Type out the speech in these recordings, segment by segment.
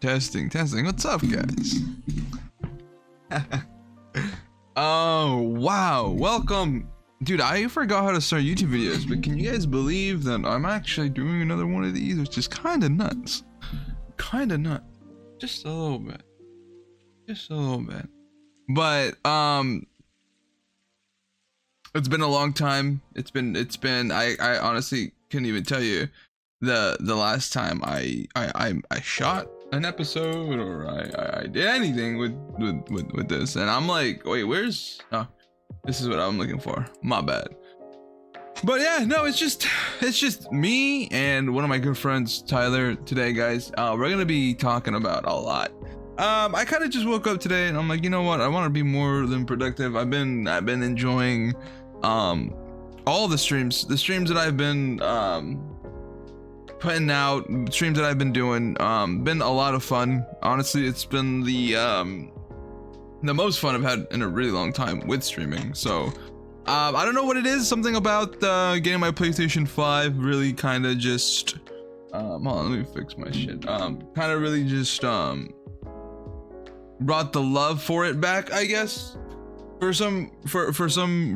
Testing. What's up, guys? Oh, wow. Welcome. Dude, I forgot how to start YouTube videos, but can you guys believe that I'm actually doing another one of these, which is kind of nuts. Just a little bit. But, it's been a long time. It's been, I honestly couldn't even tell you the last time I shot an episode or I did anything with this, and I'm like, wait, where's this is what I'm looking for, my bad. But yeah, no, it's just me and one of my good friends, Tyler, today, guys. We're gonna be talking about a lot. I kind of just woke up today and I'm like, you know what, I want to be more than productive. I've been enjoying all the streams that I've been putting out, streams that I've been doing. Been a lot of fun. Honestly, it's been the most fun I've had in a really long time with streaming. So I don't know what it is, something about getting my PlayStation 5 really kind of just hold on, let me fix my shit. Kind of really just brought the love for it back, I guess, for some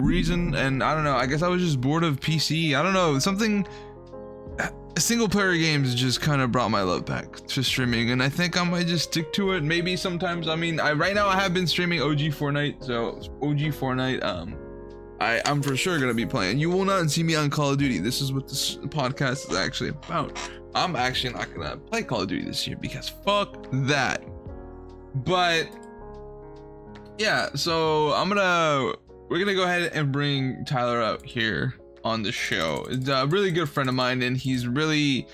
reason. And I don't know, I guess I was just bored of PC. I don't know, something, single player games just kind of brought my love back to streaming, and I think I might just stick to it. Maybe sometimes, I mean, right now I have been streaming OG Fortnite, so OG Fortnite, I'm for sure gonna be playing. You will not see me on Call of Duty. This is what this podcast is actually about. I'm actually not gonna play Call of Duty this year because fuck that. But yeah, so we're gonna go ahead and bring Tyler out here on the show. It's a really good friend of mine, and he's really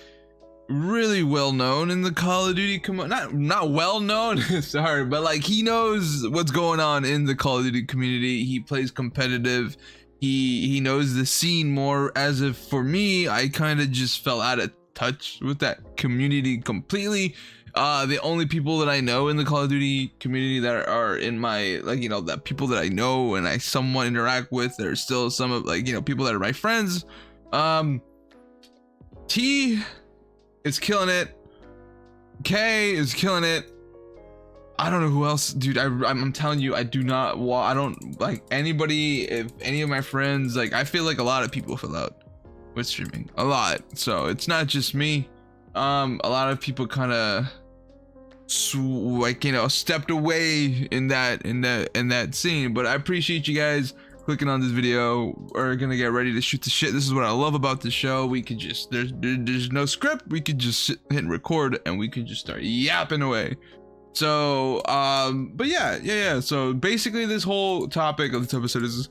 well known in the Call of Duty not well known sorry, but like, he knows what's going on in the Call of Duty community. He plays competitive. He knows the scene more, as if for me, I kind of just fell out of touch with that community completely. The only people that I know in the Call of Duty community that are in my, like, you know, that people that I know and I somewhat interact with, there's still some of, like, you know, people that are my friends. T is killing it. K is killing it. I don't know who else, dude. I'm telling you, I don't like anybody. If any of my friends, like, I feel like a lot of people fell out with streaming, a lot. So it's not just me. A lot of people kind of like, you know, stepped away in that scene. But I appreciate you guys clicking on this video. We're gonna get ready to shoot the shit. This is what I love about the show. We could just, there's no script. We could just hit record and we could just start yapping away. So but yeah, so basically this whole topic of this episode is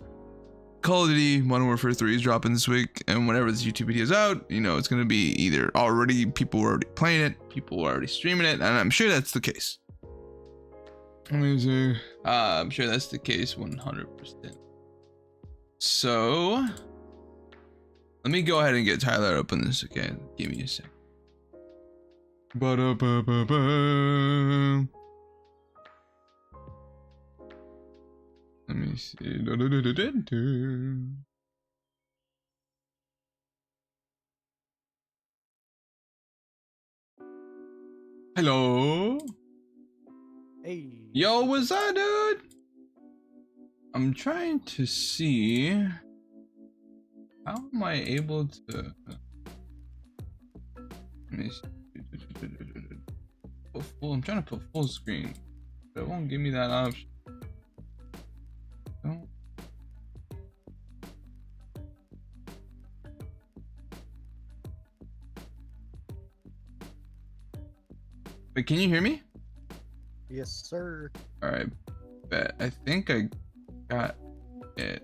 Call of Duty Modern Warfare 3 is dropping this week, and whenever this YouTube video is out, you know, it's gonna be either already, people were already playing it, people were already streaming it, and I'm sure that's the case. Let me see. I'm sure that's the case 100%. So let me go ahead and get Tyler up on this. Okay, give me a sec. Ba-da-ba-ba-ba. Let me see. Hello. Hey. Yo, what's up, dude? I'm trying to see how am I able to. Let me see. I'm trying to put full screen, but it won't give me that option. No. Wait, can you hear me? Yes, sir. All right, bet. I think I got it.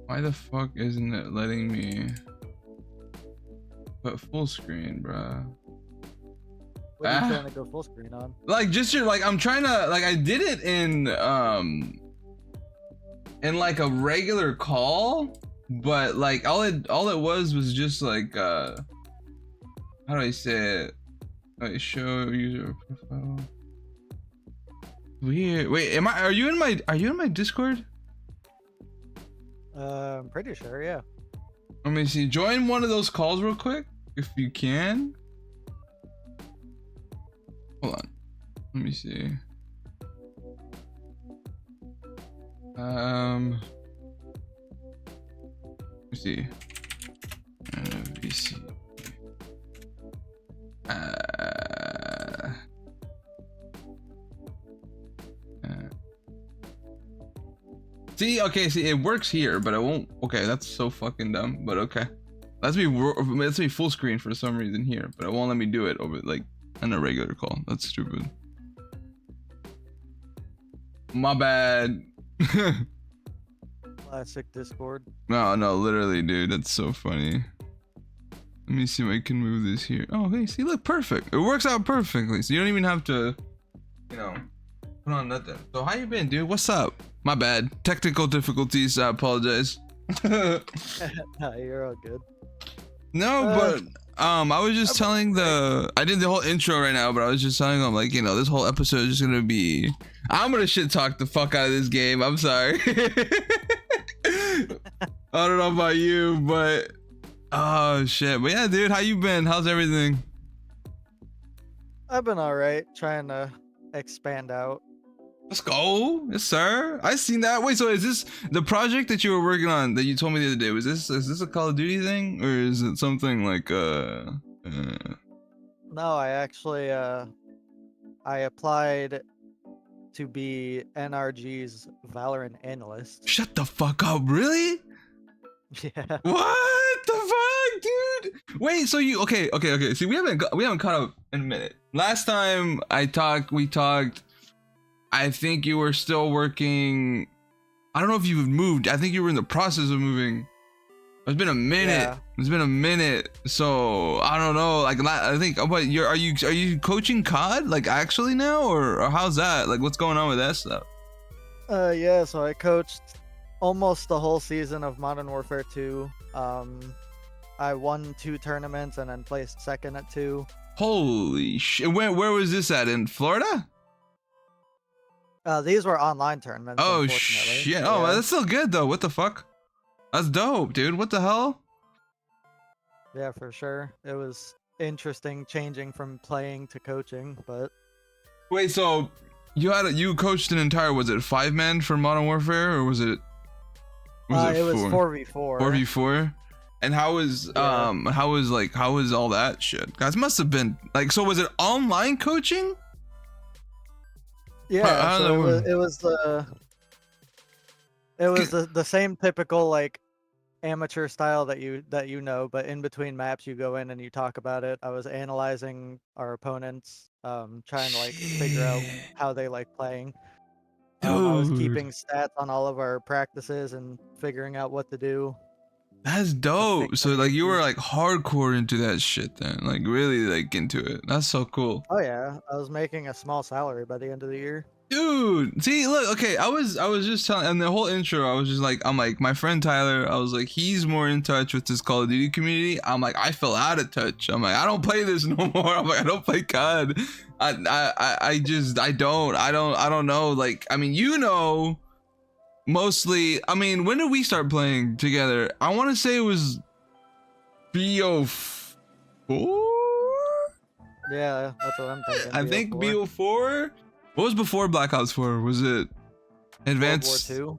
Why the fuck isn't it letting me put full screen, bruh? What are you trying to go full screen on? Like, just your, like, I'm trying to, like, I did it in like a regular call, but like all it was just like how do I say it? Like, show user profile. Weird. Wait, are you in my Discord? I'm pretty sure, yeah. Let me see. Join one of those calls real quick, if you can. Hold on. Let me see. Let me see. VC. See, okay, see, it works here, but it won't. Okay, that's so fucking dumb. But okay, let's be full screen for some reason here, but it won't let me do it over like on a regular call. That's stupid. My bad. Classic Discord. No, literally, dude, that's so funny. Let me see if I can move this here. Oh, hey, see, look, perfect. It works out perfectly, so you don't even have to, you know, put on nothing. So how you been, dude? What's up? My bad. Technical difficulties. I apologize. You're all good. No, but I was just telling I did the whole intro right now, but I was just telling them, like, you know, this whole episode is just gonna be, I'm gonna shit talk the fuck out of this game. I'm sorry. I don't know about you, but oh shit. But yeah, dude, how you been? How's everything? I've been all right, trying to expand out. Let's go. Yes, sir. I seen that. Wait, so is this the project that you were working on that you told me the other day? Is this a Call of Duty thing, or is it something like No, I actually I applied to be NRG's Valorant analyst. Shut the fuck up, really? Yeah. What the fuck, dude? Wait, so you okay. See, we haven't caught up in a minute. Last time we talked, I think you were still working. I don't know if you've moved. I think you were in the process of moving. It's been a minute. Yeah. It's been a minute. So I don't know. Like, I think. But are you coaching COD like actually now, or how's that? Like, what's going on with that stuff? Yeah. So I coached almost the whole season of Modern Warfare 2. I won 2 tournaments and then placed second at 2. Holy shit! Where was this at? In Florida? These were online tournaments. Oh unfortunately. shit! Yeah. Oh, that's still good though. What the fuck? That's dope, dude. What the hell? Yeah, for sure. It was interesting changing from playing to coaching, but Wait, so you coached an entire, was it 5-man for Modern Warfare, or was it? it was 4v4. 4v4. And how was how was all that shit? Guys, must have been like, so was it online coaching? Yeah, so it was the same typical like amateur style that you know, but in between maps you go in and you talk about it. I was analyzing our opponents, trying to like figure out how they like playing. I was keeping stats on all of our practices and figuring out what to do. That's dope. So like you were like hardcore into that shit then, like really like into it. That's so cool. Oh yeah, I was making a small salary by the end of the year. Dude, see, look, okay, I was just telling, and the whole intro, I was just like, I'm like, my friend Tyler, I was like, he's more in touch with this Call of Duty community. I'm like, I fell out of touch. I'm like, I don't play this no more. I'm like, I don't play COD. I don't know. Like, I mean, you know, mostly, I mean, when did we start playing together? I want to say it was BO4? Yeah, that's what I'm thinking. I think BO4. What was before Black Ops 4? Was it Advanced? World War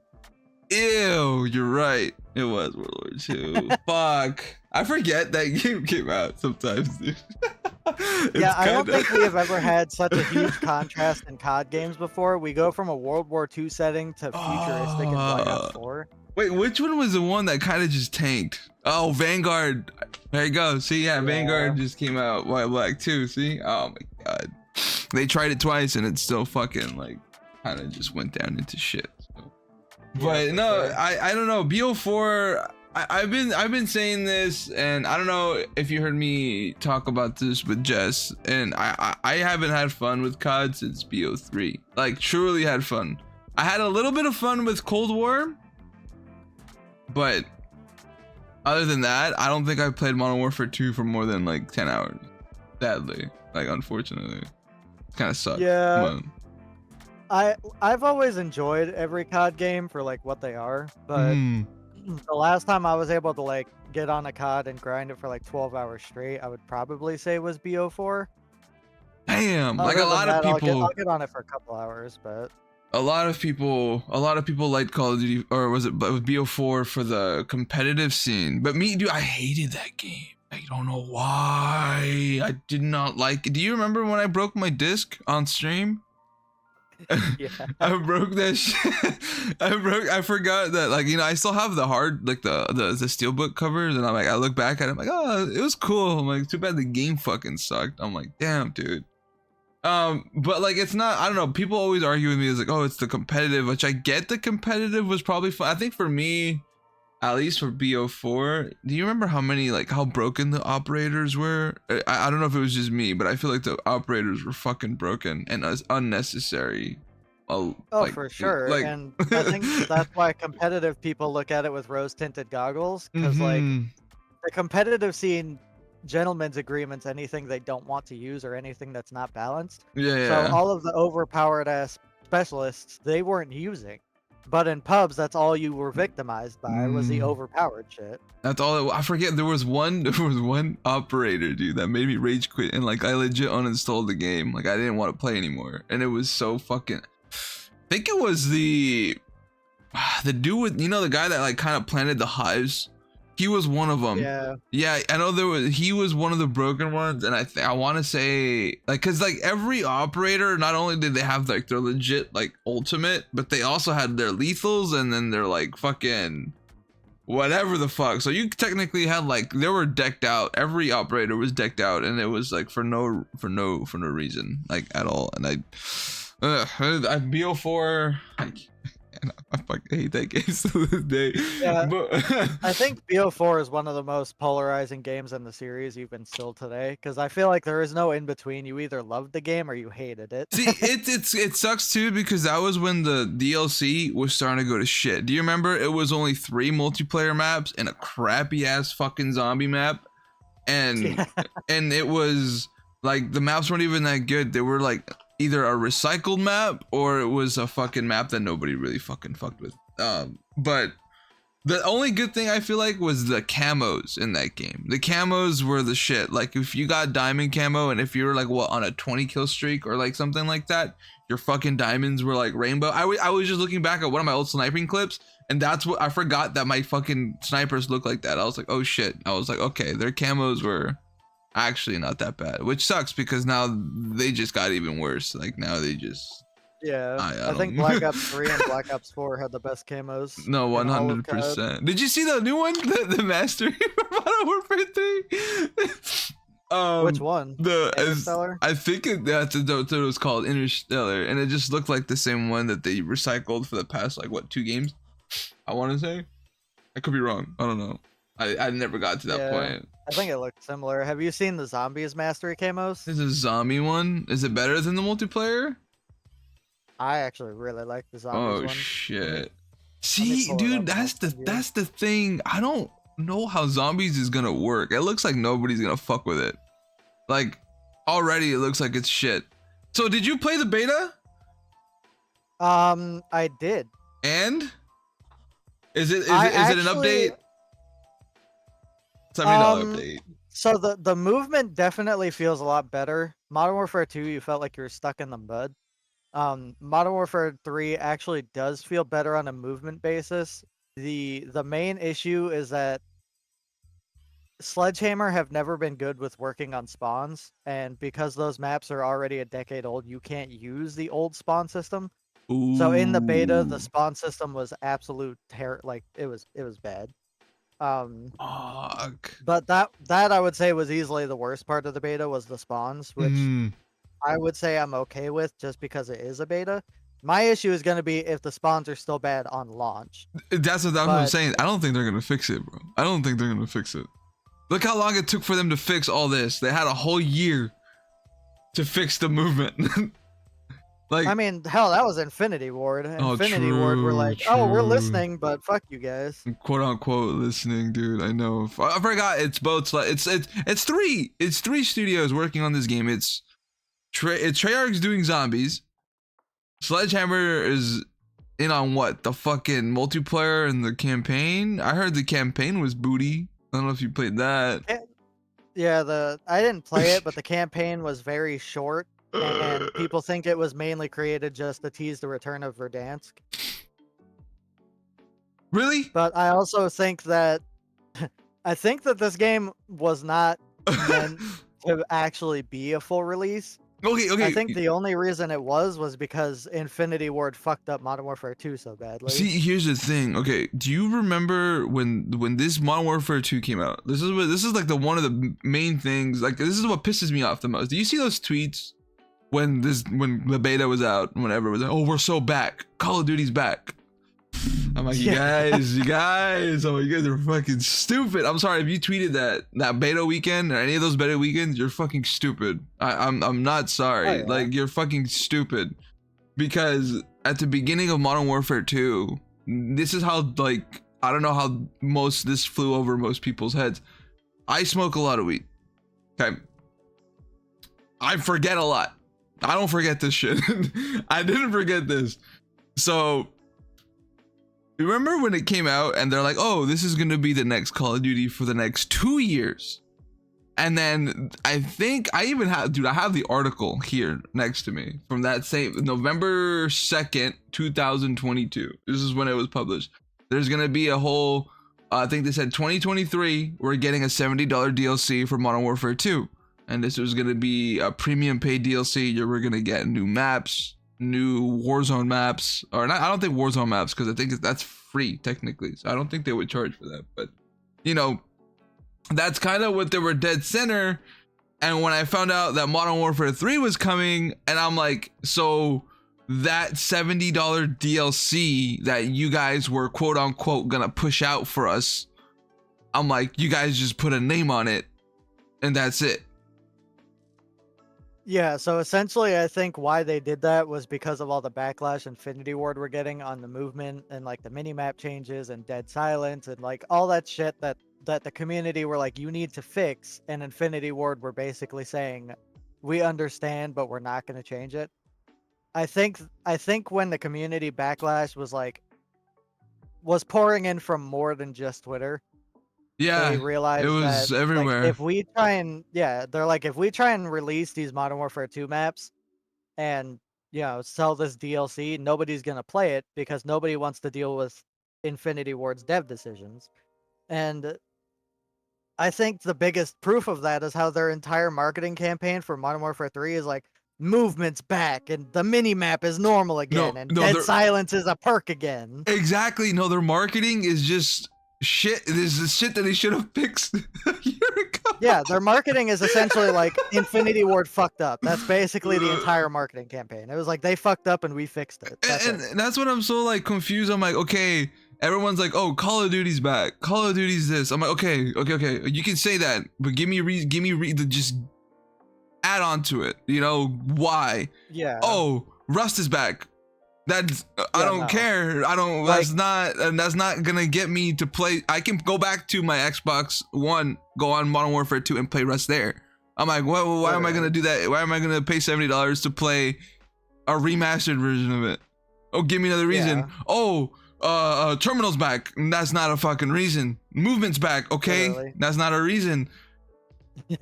II? Ew, you're right. It was World War II. Fuck. I forget that game came out sometimes, dude. Yeah, I don't think we have ever had such a huge contrast in COD games before. We go from a World War II setting to futuristic in Black Ops 4. Wait, which one was the one that kind of just tanked? Oh, Vanguard. There you go. See, yeah, Vanguard just came out. White Black 2, see? Oh my god. They tried it twice and it still fucking like kind of just went down into shit. So. But no, sure. I don't know. BO4, I've been saying this, and I don't know if you heard me talk about this with Jess, and I haven't had fun with COD since BO3. Like, truly had fun. I had a little bit of fun with Cold War, but other than that, I don't think I've played Modern Warfare 2 for more than like 10 hours. Sadly, like, unfortunately. Kind of sucks. Yeah. I've always enjoyed every COD game for like what they are, but the last time I was able to like get on a COD and grind it for like 12 hours straight, I would probably say was BO4. Damn, like Other a than lot of that, I'll people, get on it for a couple hours, but a lot of people liked Call of Duty, or was it BO4 for the competitive scene. But me, dude, I hated that game. I don't know why. I did not like it. Do you remember when I broke my disc on stream? yeah. I broke that shit. I forgot that, like, I still have the hard, like the steelbook covers, and I look back at it, I'm like, oh, it was cool. I'm like, too bad the game fucking sucked. I'm like, damn, dude. But like, it's not, I don't know, people always argue with me, it's like, oh, it's the competitive, which I get. The competitive was probably fun. I think for me, at least for BO4, do you remember how broken the operators were? I don't know if it was just me, but I feel like the operators were fucking broken and unnecessary. Oh, Like, for sure. like And I think that's why competitive people look at it with rose-tinted goggles, because like mhm. the competitive scene, gentlemen's agreements, anything they don't want to use or anything that's not balanced. Yeah, So yeah. all of the overpowered ass specialists they weren't using. But in pubs, that's all you were victimized by was the overpowered shit. That's all. I forget. There was one operator, dude, that made me rage quit, and like I legit uninstalled the game. Like I didn't want to play anymore, and it was so fucking. I think it was the dude with, the guy that like kind of planted the hives. He was one of them. Yeah. Yeah, I know he was one of the broken ones, and I want to say, like, cause like every operator, not only did they have like their legit like ultimate, but they also had their lethals, and then they're like fucking whatever the fuck. So you technically had like, they were decked out. Every operator was decked out, and it was like for no reason, like at all. And I BO4. I fucking hate that game to this day. Yeah. But I think BO4 is one of the most polarizing games in the series even still today, because I feel like there is no in between. You either loved the game or you hated it. see, it sucks too, because that was when the DLC was starting to go to shit. Do you remember? It was only 3 multiplayer maps and a crappy ass fucking zombie map, and Yeah. and it was like the maps weren't even that good. They were like either a recycled map or it was a fucking map that nobody really fucking fucked with. But the only good thing I feel like was the camos in that game. The camos were the shit. Like if you got diamond camo, and if you were like on a 20 kill streak or like something like that, your fucking diamonds were like rainbow. I was just looking back at one of my old sniping clips, and that's what I forgot, that my fucking snipers look like that. I was like, oh shit. I was like, okay, their camos were actually not that bad, which sucks because now they just got even worse. Like now they just, Yeah, I I think don't- Black Ops 3 and Black Ops 4 had the best camos. no, in all of COD. 100%. Did you see the new one, the mastery for Modern Warfare 3? Which one? Interstellar? I think that's what it was called, Interstellar, and it just looked like the same one that they recycled for the past like 2 games. I want to say, I could be wrong. I don't know. I never got to that Yeah. point. I think it looked similar. Have you seen the Zombies Mastery camos? This is a zombie one. Is it better than the multiplayer? I actually really like the Zombies Oh one. shit. me See, pull it dude, up, that's I'll send you. that's the thing. I don't know how zombies is gonna work. It looks like nobody's gonna fuck with it. Like already it looks like it's shit. So did you play the beta? I did. And is it I an actually- update? $70 Um, update. So the movement definitely feels a lot better. Modern Warfare 2, you felt like you were stuck in the mud. Modern Warfare 3 actually does feel better on a movement basis. The main issue is that Sledgehammer have never been good with working on spawns, and because those maps are already a decade old, you can't use the old spawn system. So in the beta, the Ooh. spawn system was absolute like it was bad. Fuck. But that I would say was easily the worst part of the beta was the spawns, which Mhm. I would say I'm okay with just because it is a beta. My issue is going to be if the spawns are still bad on launch. That's what I'm But- saying. I don't think they're gonna fix it, bro. I don't think they're gonna fix it. Look how long it took for them to fix all this. They had a whole year to fix the movement. Like, I mean, hell, that was Infinity Ward. Oh, Infinity Ward were true, like, oh, we're true. listening, but fuck you guys. quote unquote listening, dude. I know. I forgot. It's both. It's 3. It's 3 studios working on this game. It's Treyarch's doing zombies. Sledgehammer is in on what, the fucking multiplayer and the campaign. I heard the campaign was booty. I don't know if you played that. Yeah, I didn't play it, but the campaign was very short. and people think it was mainly created just to tease the return of Verdansk. Really? But I also think that this game was not meant to actually be a full release. Okay, I okay. think the only reason it was because Infinity Ward fucked up Modern Warfare 2 so badly. See, here's the thing. Okay, do you remember when this Modern Warfare 2 came out? This is like the one of the main things. Like this is what pisses me off the most. Do you see those tweets when the beta was out? Whenever it was like, oh, we're so back. Call of Duty's back. I'm like, you guys, oh, you guys are fucking stupid. I'm sorry if you tweeted that beta weekend or any of those beta weekends, you're fucking stupid. I'm not sorry. Oh, yeah. Like you're fucking stupid. Because at the beginning of Modern Warfare 2, this is how, like, I don't know how this flew over most people's heads. I smoke a lot of weed. Okay. I forget a lot. I don't forget this shit. I didn't forget this. So, remember when it came out and they're like, oh, this is going to be the next Call of Duty for the next 2 years. And then I think I even have, dude, I have the article here next to me from that same November 2nd, 2022. This is when it was published. There's going to be a whole, I think they said 2023, we're getting a $70 DLC for Modern Warfare 2. And this was going to be a premium paid DLC. We're going to get new maps, new Warzone maps, or not, I don't think Warzone maps, because I think that's free technically. So I don't think they would charge for that. But, you know, that's kind of what they were dead center. And when I found out that Modern Warfare 3 was coming, and I'm like, so that $70 DLC that you guys were quote unquote gonna push out for us, I'm like, you guys just put a name on it and that's it. Yeah, so essentially I think why they did that was because of all the backlash Infinity Ward were getting on the movement and like the mini-map changes and dead silence and like all that shit that the community were like, you need to fix, and Infinity Ward were basically saying, we understand, but we're not going to change it. I think when the community backlash was pouring in from more than just Twitter, Yeah, they realized it was that everywhere. like, if we try and they're like, if we try and release these Modern Warfare 2 maps and sell this DLC, nobody's gonna play it because nobody wants to deal with Infinity Ward's dev decisions. And I think the biggest proof of that is how their entire marketing campaign for Modern Warfare 3 is like, movement's back and the mini map is normal again and dead silence is a perk again. Exactly. No, their marketing is just shit. This is shit that they should have fixed a year ago. Yeah, their marketing is essentially like Infinity Ward fucked up. That's basically the entire marketing campaign. It was like they fucked up and we fixed it. And that's what I'm so like confused. I'm like, okay, everyone's like, oh, Call of Duty's back. Call of Duty's this. I'm like, okay. You can say that, but give me just add on to it. You know why? Yeah. Oh, Rust is back. That's I don't care. I don't. Like, that's not gonna get me to play. I can go back to my Xbox One, go on Modern Warfare 2, and play Rust there. I'm like, why am I gonna do that? Why am I gonna pay $70 to play a remastered version of it? Oh, give me another reason. Yeah. Oh, Terminal's back. That's not a fucking reason. Movement's back. Okay, literally. That's not a reason.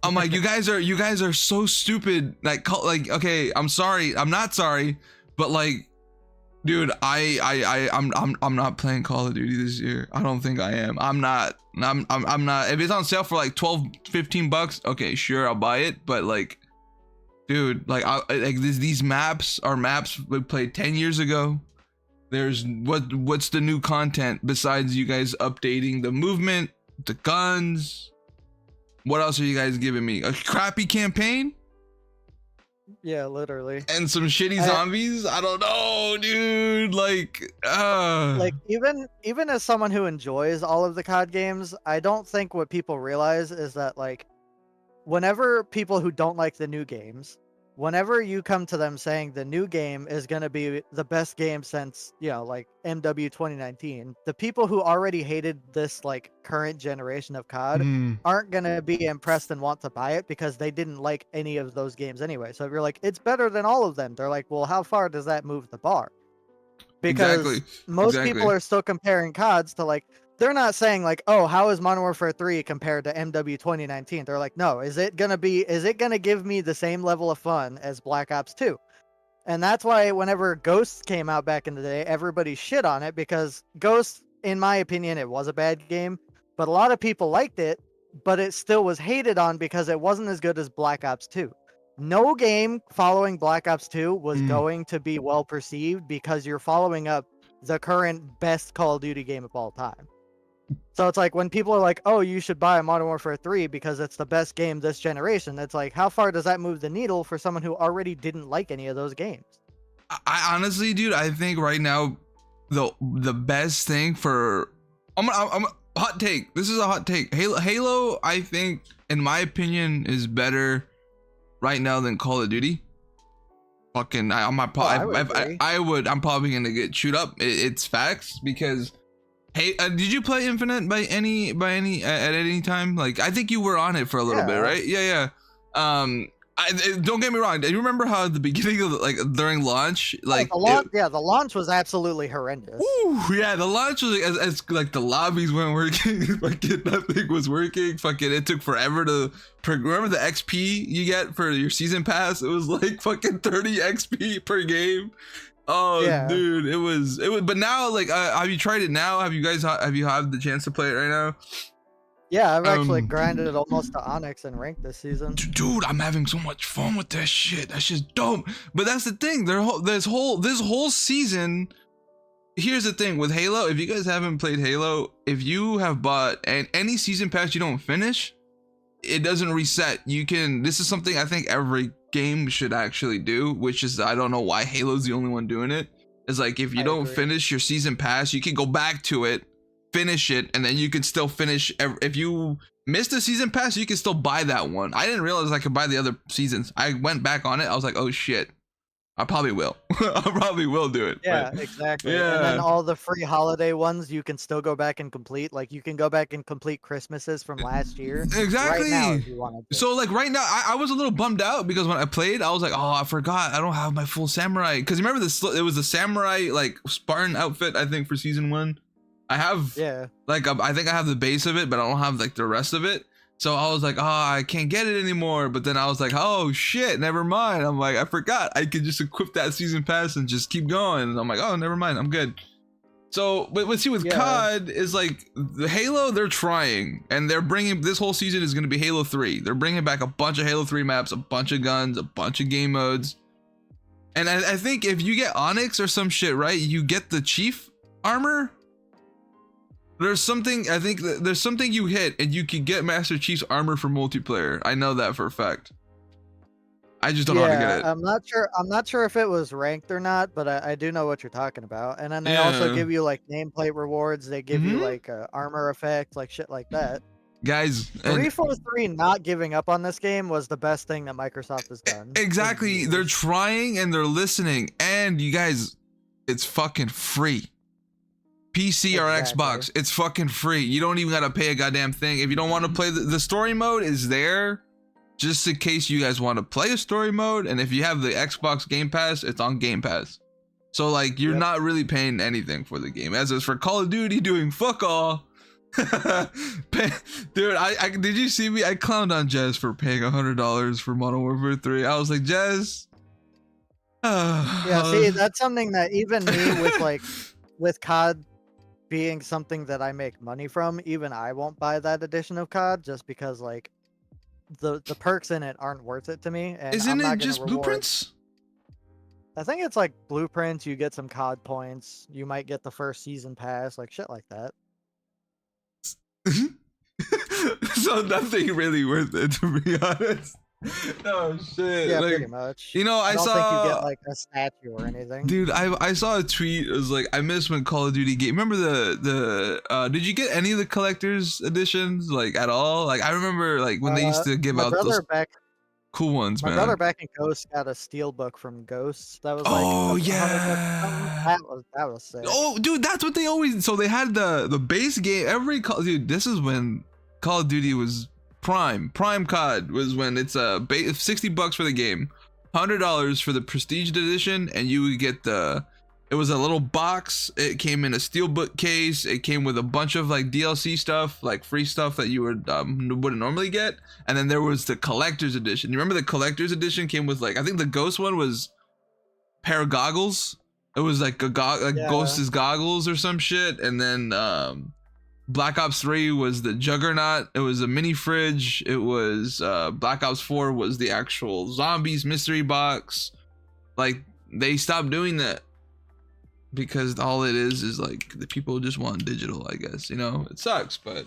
I'm like, you guys are so stupid. Like, okay, I'm sorry. I'm not sorry, but like, dude, I'm not playing Call of Duty this year. I don't think I am. I'm not. If it's on sale for like $12-15, okay, sure, I'll buy it. But like, dude, like these maps are maps we played 10 years ago. There's what's the new content besides you guys updating the movement, the guns? What else are you guys giving me? A crappy campaign? Yeah, literally. And some shitty zombies? I don't know, dude. Like even as someone who enjoys all of the COD games, I don't think what people realize is that like whenever people who don't like the new games, whenever you come to them saying the new game is going to be the best game since, like MW 2019, the people who already hated this like current generation of COD aren't going to be impressed and want to buy it because they didn't like any of those games anyway. So if you're like, it's better than all of them, they're like, well, how far does that move the bar? Because most people are still comparing CODs to like they're not saying like, oh, how is Modern Warfare 3 compared to MW 2019? They're like, no, is it gonna give me the same level of fun as Black Ops 2? And that's why whenever Ghosts came out back in the day, everybody shit on it because Ghosts, in my opinion, it was a bad game, but a lot of people liked it, but it still was hated on because it wasn't as good as Black Ops 2. No game following Black Ops 2 was going to be well perceived because you're following up the current best Call of Duty game of all time. So it's like when people are like, "Oh, you should buy Modern Warfare 3 because it's the best game this generation." It's like, how far does that move the needle for someone who already didn't like any of those games? I honestly, dude, I think right now the best thing for I'm hot take. This is a hot take. Halo, I think, in my opinion, is better right now than Call of Duty. Fucking, I'm probably gonna get chewed up. It's facts because. Hey, did you play Infinite by any at any time? Like, I think you were on it for a little bit, right? Yeah. Don't get me wrong. Do you remember how at the beginning of like during launch, like the launch was absolutely horrendous. Yeah, the launch was like, as like the lobbies weren't working, fucking nothing was working. Fucking, it took forever to remember the XP you get for your season pass. It was like fucking 30 XP per game. Oh yeah. Dude, it was but now, like, have you tried it now? Have you had the chance to play it right now? Yeah, I've actually grinded almost to Onyx and ranked this season. Dude, I'm having so much fun with that shit. That shit's dope. But that's the thing, this whole season. Here's the thing with Halo, if you guys haven't played Halo, if you have bought any season pass you don't finish, it doesn't reset. This is something I think every game should actually do, which is, I don't know why Halo's the only one doing it. Is like, if you don't finish your season pass, you can go back to it, finish it, and then you can still finish. If you missed a season pass, you can still buy that one. I didn't realize I could buy the other seasons. I went back on it. I was like, oh shit, I probably will. I probably will do it. Yeah, but, exactly. Yeah. And then all the free holiday ones you can still go back and complete. Like, you can go back and complete Christmases from last year. Exactly. Right now, if you wanted to. So like right now, I was a little bummed out because when I played, I was like, oh, I forgot I don't have my full samurai. Because remember this, it was the samurai like Spartan outfit, I think, for season 1. I have, like, I think I have the base of it, but I don't have like the rest of it. So I was like, oh, I can't get it anymore. But then I was like, oh shit, never mind. I'm like, I forgot I could just equip that season pass and just keep going. And I'm like, oh, never mind, I'm good. So, but see, with COD is like the Halo, they're trying, and they're bringing, this whole season is going to be Halo 3. They're bringing back a bunch of Halo 3 maps, a bunch of guns, a bunch of game modes. And I think if you get Onyx or some shit, right, you get the Chief armor. There's something, I think there's something you hit and you can get Master Chief's armor for multiplayer. I know that for a fact. I just don't know how to get it. I'm not sure if it was ranked or not, but I do know what you're talking about. And then they also give you like nameplate rewards. They give you like armor effect, like shit like that. Guys, 343 not giving up on this game was the best thing that Microsoft has done. Exactly. They're trying and they're listening. And you guys, it's fucking free. PC or Xbox, it's fucking free. You don't even gotta pay a goddamn thing. If you don't want to play, the story mode is there just in case you guys want to play a story mode. And if you have the Xbox Game Pass, it's on Game Pass. So like, you're not really paying anything for the game. As is for Call of Duty, doing fuck all. Dude, did you see me? I clowned on Jez for paying $100 for Modern Warfare 3. I was like, Jez. Yeah, see, that's something that even me with like, with COD being something that I make money from, even I won't buy that edition of COD just because like the perks in it aren't worth it to me. And isn't it just blueprints? I think it's like blueprints. You get some COD points. You might get the first season pass, like shit like that. So nothing really worth it, to be honest. Oh shit. Yeah, like, pretty much. You know, I don't saw, think you get like a statue or anything. Dude, I saw a tweet. It was like, I miss when Call of Duty game. Remember did you get any of the collector's editions like at all? Like I remember like when they used to give out those cool ones, man. My brother back in Ghosts got a steelbook from Ghosts. That was like, oh yeah, that was sick. Oh dude, that's what they always, so they had the base game every dude, this is when Call of Duty was prime COD, was when it's $60 for the game, $100 for the prestige edition, and you would get the It was a little box. It came in a steelbook case. It came with a bunch of like DLC stuff, like free stuff that you would wouldn't normally get. And then there was the collector's edition. You remember the collector's edition came with like, I think the ghost one was a pair of goggles. It was like Ghost's goggles or some shit. And then Black Ops 3 was the Juggernaut. It was a mini fridge. It was Black Ops 4 was the actual zombies mystery box. Like, they stopped doing that because all it is like the people just want digital, I guess. You know, it sucks, but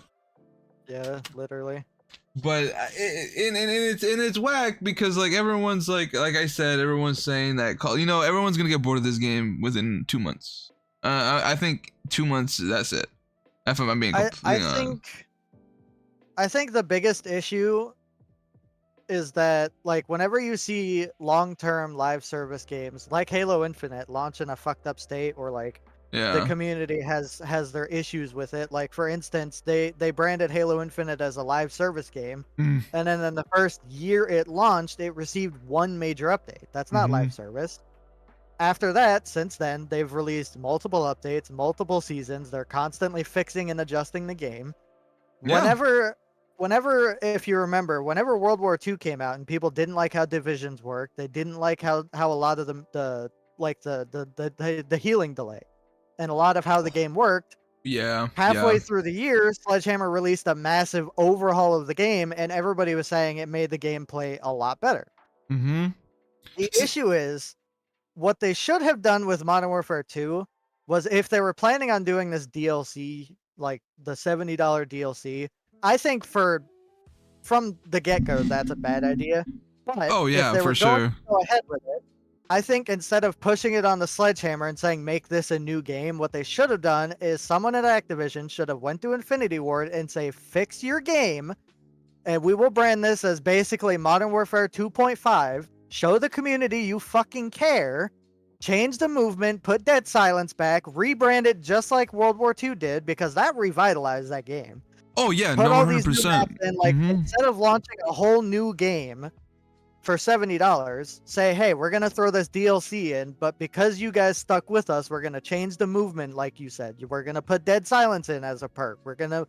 yeah, literally. But it's whack because like everyone's like I said, everyone's saying that everyone's gonna get bored of this game within 2 months. I think 2 months, that's it. If I'm being completely I think the biggest issue is that like whenever you see long-term live service games like Halo Infinite launch in a fucked up state, or like the community has their issues with it, like for instance they branded Halo Infinite as a live service game, and then in the first year it launched it received one major update. That's not live service. After that, since then, they've released multiple updates, multiple seasons. They're constantly fixing and adjusting the game. Whenever, if you remember, whenever World War II came out and people didn't like how divisions worked, they didn't like how a lot of the healing delay and a lot of how the game worked. Halfway through the year, Sledgehammer released a massive overhaul of the game, and everybody was saying it made the gameplay a lot better. The issue is, what they should have done with Modern Warfare 2 was, if they were planning on doing this DLC, like the $70 DLC, I think from the get-go, that's a bad idea. But if they were going to go ahead with it, I think instead of pushing it on the Sledgehammer and saying, make this a new game, what they should have done is someone at Activision should have went to Infinity Ward and say, fix your game, and we will brand this as basically Modern Warfare 2.5, show the community you fucking care, change the movement, put Dead Silence back, rebrand it just like World War II did, because that revitalized that game. Oh yeah, put no, all 100%. These new maps in, like instead of launching a whole new game for $70, say, hey, we're gonna throw this DLC in, but because you guys stuck with us, we're gonna change the movement, like you said. We're gonna put Dead Silence in as a perk. We're gonna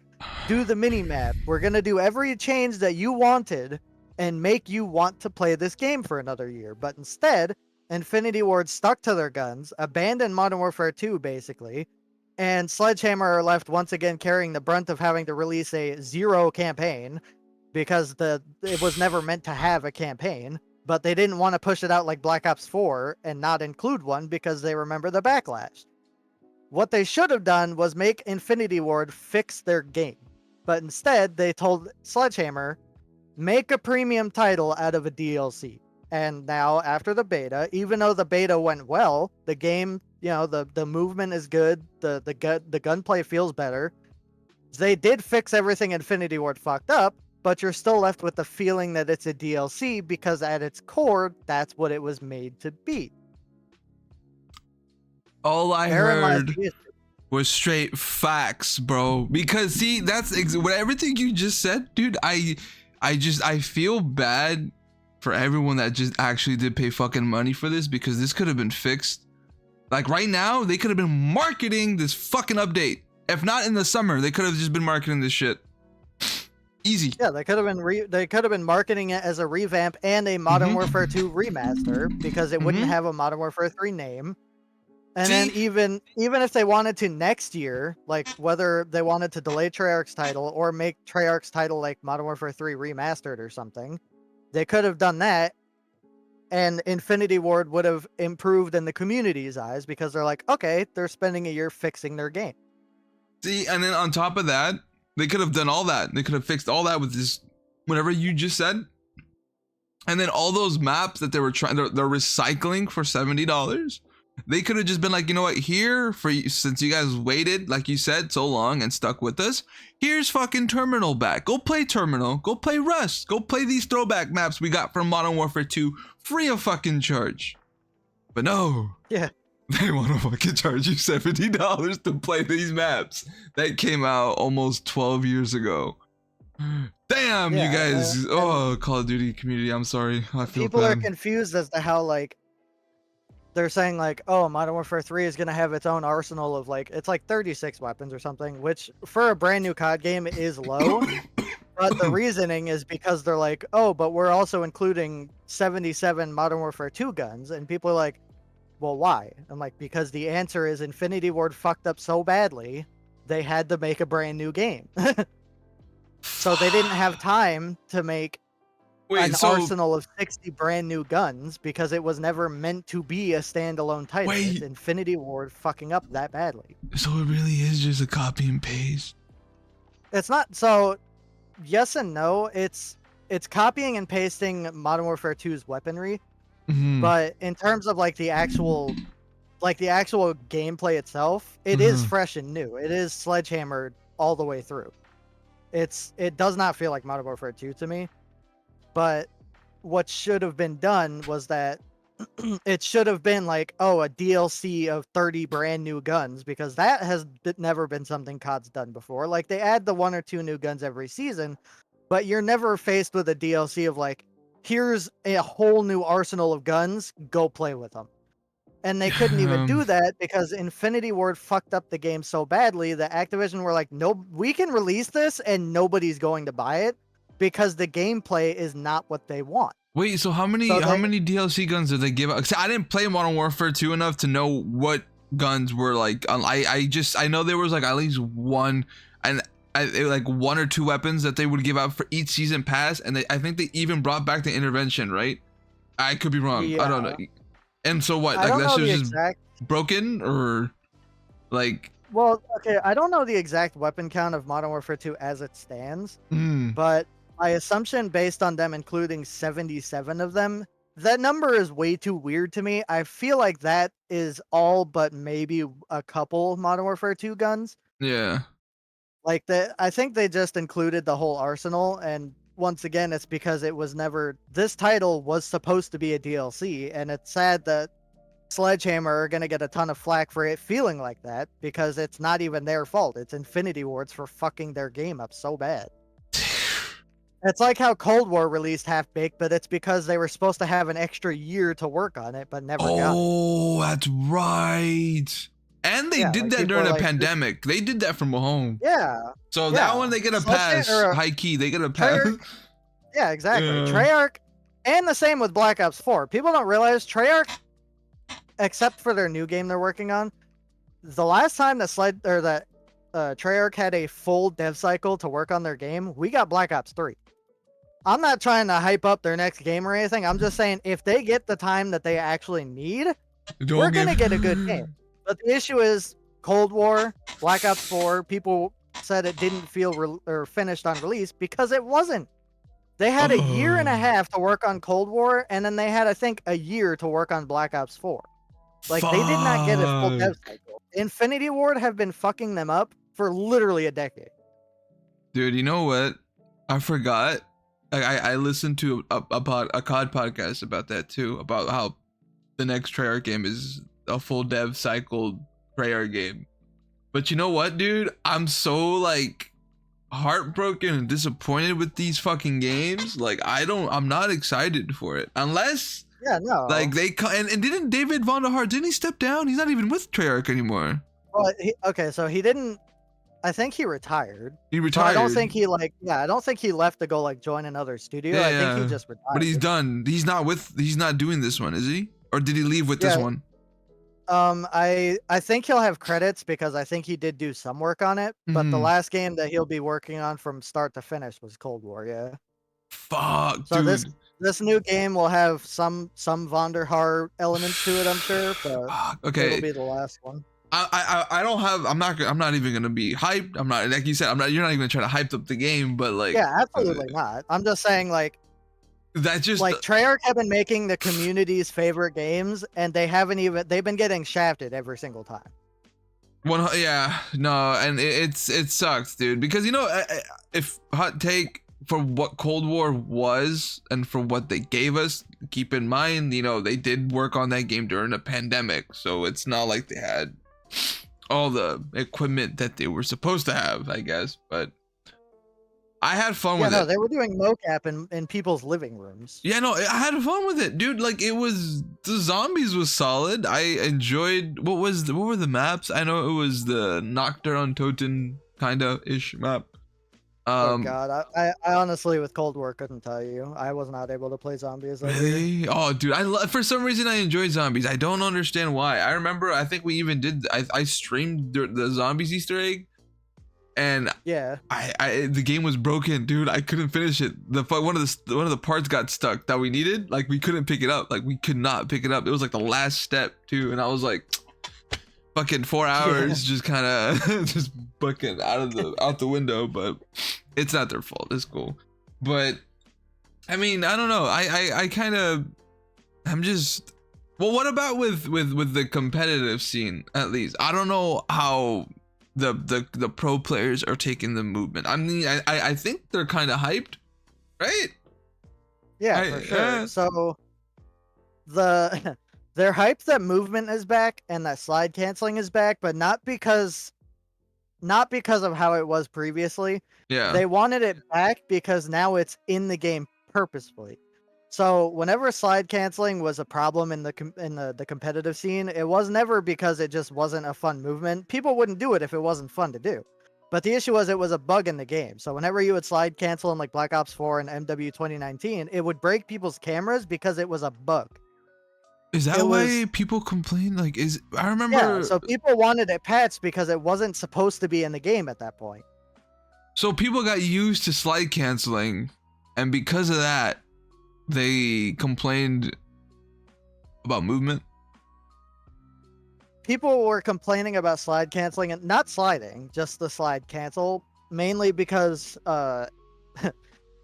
do the mini map. We're gonna do every change that you wanted and make you want to play this game for another year. But instead, Infinity Ward stuck to their guns, abandoned Modern Warfare 2 basically, and Sledgehammer are left once again carrying the brunt of having to release a zero campaign, because it was never meant to have a campaign, but they didn't want to push it out like Black Ops 4 and not include one because they remember the backlash. What they should have done was make Infinity Ward fix their game, but instead they told Sledgehammer, make a premium title out of a DLC. And now, after the beta, even though the beta went well, the game, the movement is good, the gunplay feels better. They did fix everything Infinity Ward fucked up, but you're still left with the feeling that it's a DLC because at its core, that's what it was made to be. All I heard was straight facts, bro. Because see, that's everything you just said, dude. I feel bad for everyone that just actually did pay fucking money for this, because this could have been fixed. Like right now, they could have been marketing this fucking update. If not in the summer, they could have just been marketing this shit. Easy. Yeah, they could have been marketing it as a revamp and a Modern Warfare 2 remaster, because it wouldn't have a Modern Warfare 3 name. And then even if they wanted to next year, like whether they wanted to delay Treyarch's title or make Treyarch's title like Modern Warfare 3 remastered or something, they could have done that, and Infinity Ward would have improved in the community's eyes, because they're like, okay, they're spending a year fixing their game. See, and then on top of that, they could have done all that. They could have fixed all that with this, whatever you just said. And then all those maps that they're recycling for $70, they could have just been like, you know what, here, for you, since you guys waited, like you said, so long and stuck with us, here's fucking Terminal back. Go play Terminal. Go play Rust. Go play these throwback maps we got from Modern Warfare 2 free of fucking charge. But no. Yeah. They want to fucking charge you $70 to play these maps that came out almost 12 years ago. Damn, you guys. Call of Duty community, I'm sorry. I feel people bad. are confused as to how, like, they're saying like, oh, Modern Warfare 3 is gonna have its own arsenal of like it's like 36 weapons or something, which for a brand new COD game is low. But the reasoning is because they're like, oh, but we're also including 77 Modern Warfare 2 guns, and people are like, well, why? I'm like, because the answer is Infinity Ward fucked up so badly, they had to make a brand new game. So they didn't have time to make Wait, an so arsenal of 60 brand new guns because it was never meant to be a standalone title. It's wait, Infinity Ward fucking up that badly. so it really is just a copy and paste. It's not so yes and no. It's copying and pasting Modern Warfare 2's weaponry, Mm-hmm. but in terms of like the actual gameplay itself, it is Mm-hmm. fresh and new. It is sledgehammered all the way through. It does not feel like Modern Warfare 2 to me. But what should have been done was that it should have been like, oh, a DLC of 30 brand new guns, because that has never been something COD's done before. Like they add the 1 or 2 new guns every season, but you're never faced with a DLC of like, here's a whole new arsenal of guns, go play with them. And they couldn't even do that because Infinity Ward fucked up the game so badly that Activision were like, no, we can release this and nobody's going to buy it because the gameplay is not what they want. Wait, so how many DLC guns did they give out? 'Cause I didn't play Modern Warfare 2 enough to know what guns were like. I know there was like at least one, and like 1 or 2 weapons that they would give out for each season pass, and I think they even brought back the intervention, right? I could be wrong. Yeah. I don't know. And so what? I Like don't that's know the just exact. broken or like? Well, okay, I don't know the exact weapon count of Modern Warfare 2 as it stands, Mm, but my assumption based on them including 77 of them, that number is way too weird to me. I feel like that is all but maybe a couple Modern Warfare 2 guns. yeah. Like I think they just included the whole arsenal, and once again, it's because it was never. This title was supposed to be a DLC, and it's sad that Sledgehammer are gonna get a ton of flack for it feeling like that because it's not even their fault. It's Infinity Ward's for fucking their game up so bad. It's like how Cold War released Half Baked, but it's because they were supposed to have an extra year to work on it, but never got it. Oh, that's right. And they Yeah, did like, that people during are a like, pandemic. They did that from home. Yeah. So that Yeah. one they get a Sledgehammer- pass. or a- High key, they get a pass. Treyarch- Yeah, exactly. Yeah. Treyarch, and the same with Black Ops 4. People don't realize Treyarch, except for their new game they're working on, the last time that Treyarch had a full dev cycle to work on their game, we got Black Ops 3. I'm not trying to hype up their next game or anything. I'm just saying if they get the time that they actually need, we're going to get a good game. But the issue is Cold War, Black Ops 4, people said it didn't feel or finished on release because it wasn't. They had a year and a half to work on Cold War, and then they had, I think, a year to work on Black Ops 4. Like, they did not get a full dev cycle. Infinity Ward have been fucking them up for literally a decade. Dude, you know what? I forgot. I listened to a COD podcast about that too, about how the next Treyarch game is a full dev cycle Treyarch game. But you know what, dude? I'm so like heartbroken and disappointed with these fucking games. Like I'm not excited for it unless Yeah, no. like and didn't David Vonderhaar, didn't he step down? He's not even with Treyarch anymore. Well, so he didn't. I think he retired. He So retired. I don't think he I don't think he left to go like join another studio. I think Yeah, he just retired. but he's done. He's not doing this one, is he? Or did he leave with this Yeah. one? I think he'll have credits because I think he did do some work on it. But the Mhm. last game that he'll be working on from start to finish was Cold War. Yeah. Fuck, So dude. this new game will have some Vonderhaar elements to it, I'm sure, but Fuck. it'll Okay. be the last one. I don't have. I'm not even gonna be hyped. I'm not, like you said. You're not even gonna try to hype up the game, but like. Yeah, absolutely not. I'm just saying like That just Treyarch have been making the community's favorite games, and they've been getting shafted every single time. yeah, no, and it sucks, dude, because if hot take for what Cold War was and for what they gave us, keep in mind, they did work on that game during a pandemic, so it's not like they had all the equipment that they were supposed to have, I guess, but I had fun with it. They were doing mocap in people's living rooms. Yeah, no, I had fun with it, dude. Like it was the zombies was solid. I enjoyed what were the maps? I know it was the Nocturne Toten kinda ish map. Oh god, I honestly with Cold War couldn't tell you. I was not able to play zombies that year. Really? Oh, dude, for some reason I enjoy zombies. I don't understand why. I remember I think we even did I streamed the zombies Easter egg, and Yeah. I the game was broken, dude. I couldn't finish it. One of the parts got stuck that we needed. Like we couldn't pick it up. Like we could not pick it up. It was like the last step too, and I was like, fucking 4 hours just kind of just bucking out the window. But it's not their fault. It's cool. But I mean, I don't know. I kind of I'm just well. What about with the competitive scene? At least I don't know how the pro players are taking the movement. I mean, I think they're kind of hyped, right? Yeah, for sure. So the they're hyped that movement is back and that slide canceling is back, but not because of how it was previously. Yeah. They wanted it back because now it's in the game purposefully. So whenever slide canceling was a problem in the competitive scene, it was never because it just wasn't a fun movement. People wouldn't do it if it wasn't fun to do. But the issue was it was a bug in the game. So whenever you would slide cancel in like Black Ops 4 and MW 2019, it would break people's cameras because it was a bug. Is that why people complain? Like, I remember. Yeah, so people wanted it patched because it wasn't supposed to be in the game at that point. So people got used to slide canceling, and because of that, they complained about movement. People were complaining about slide canceling and not sliding, just the slide cancel, mainly because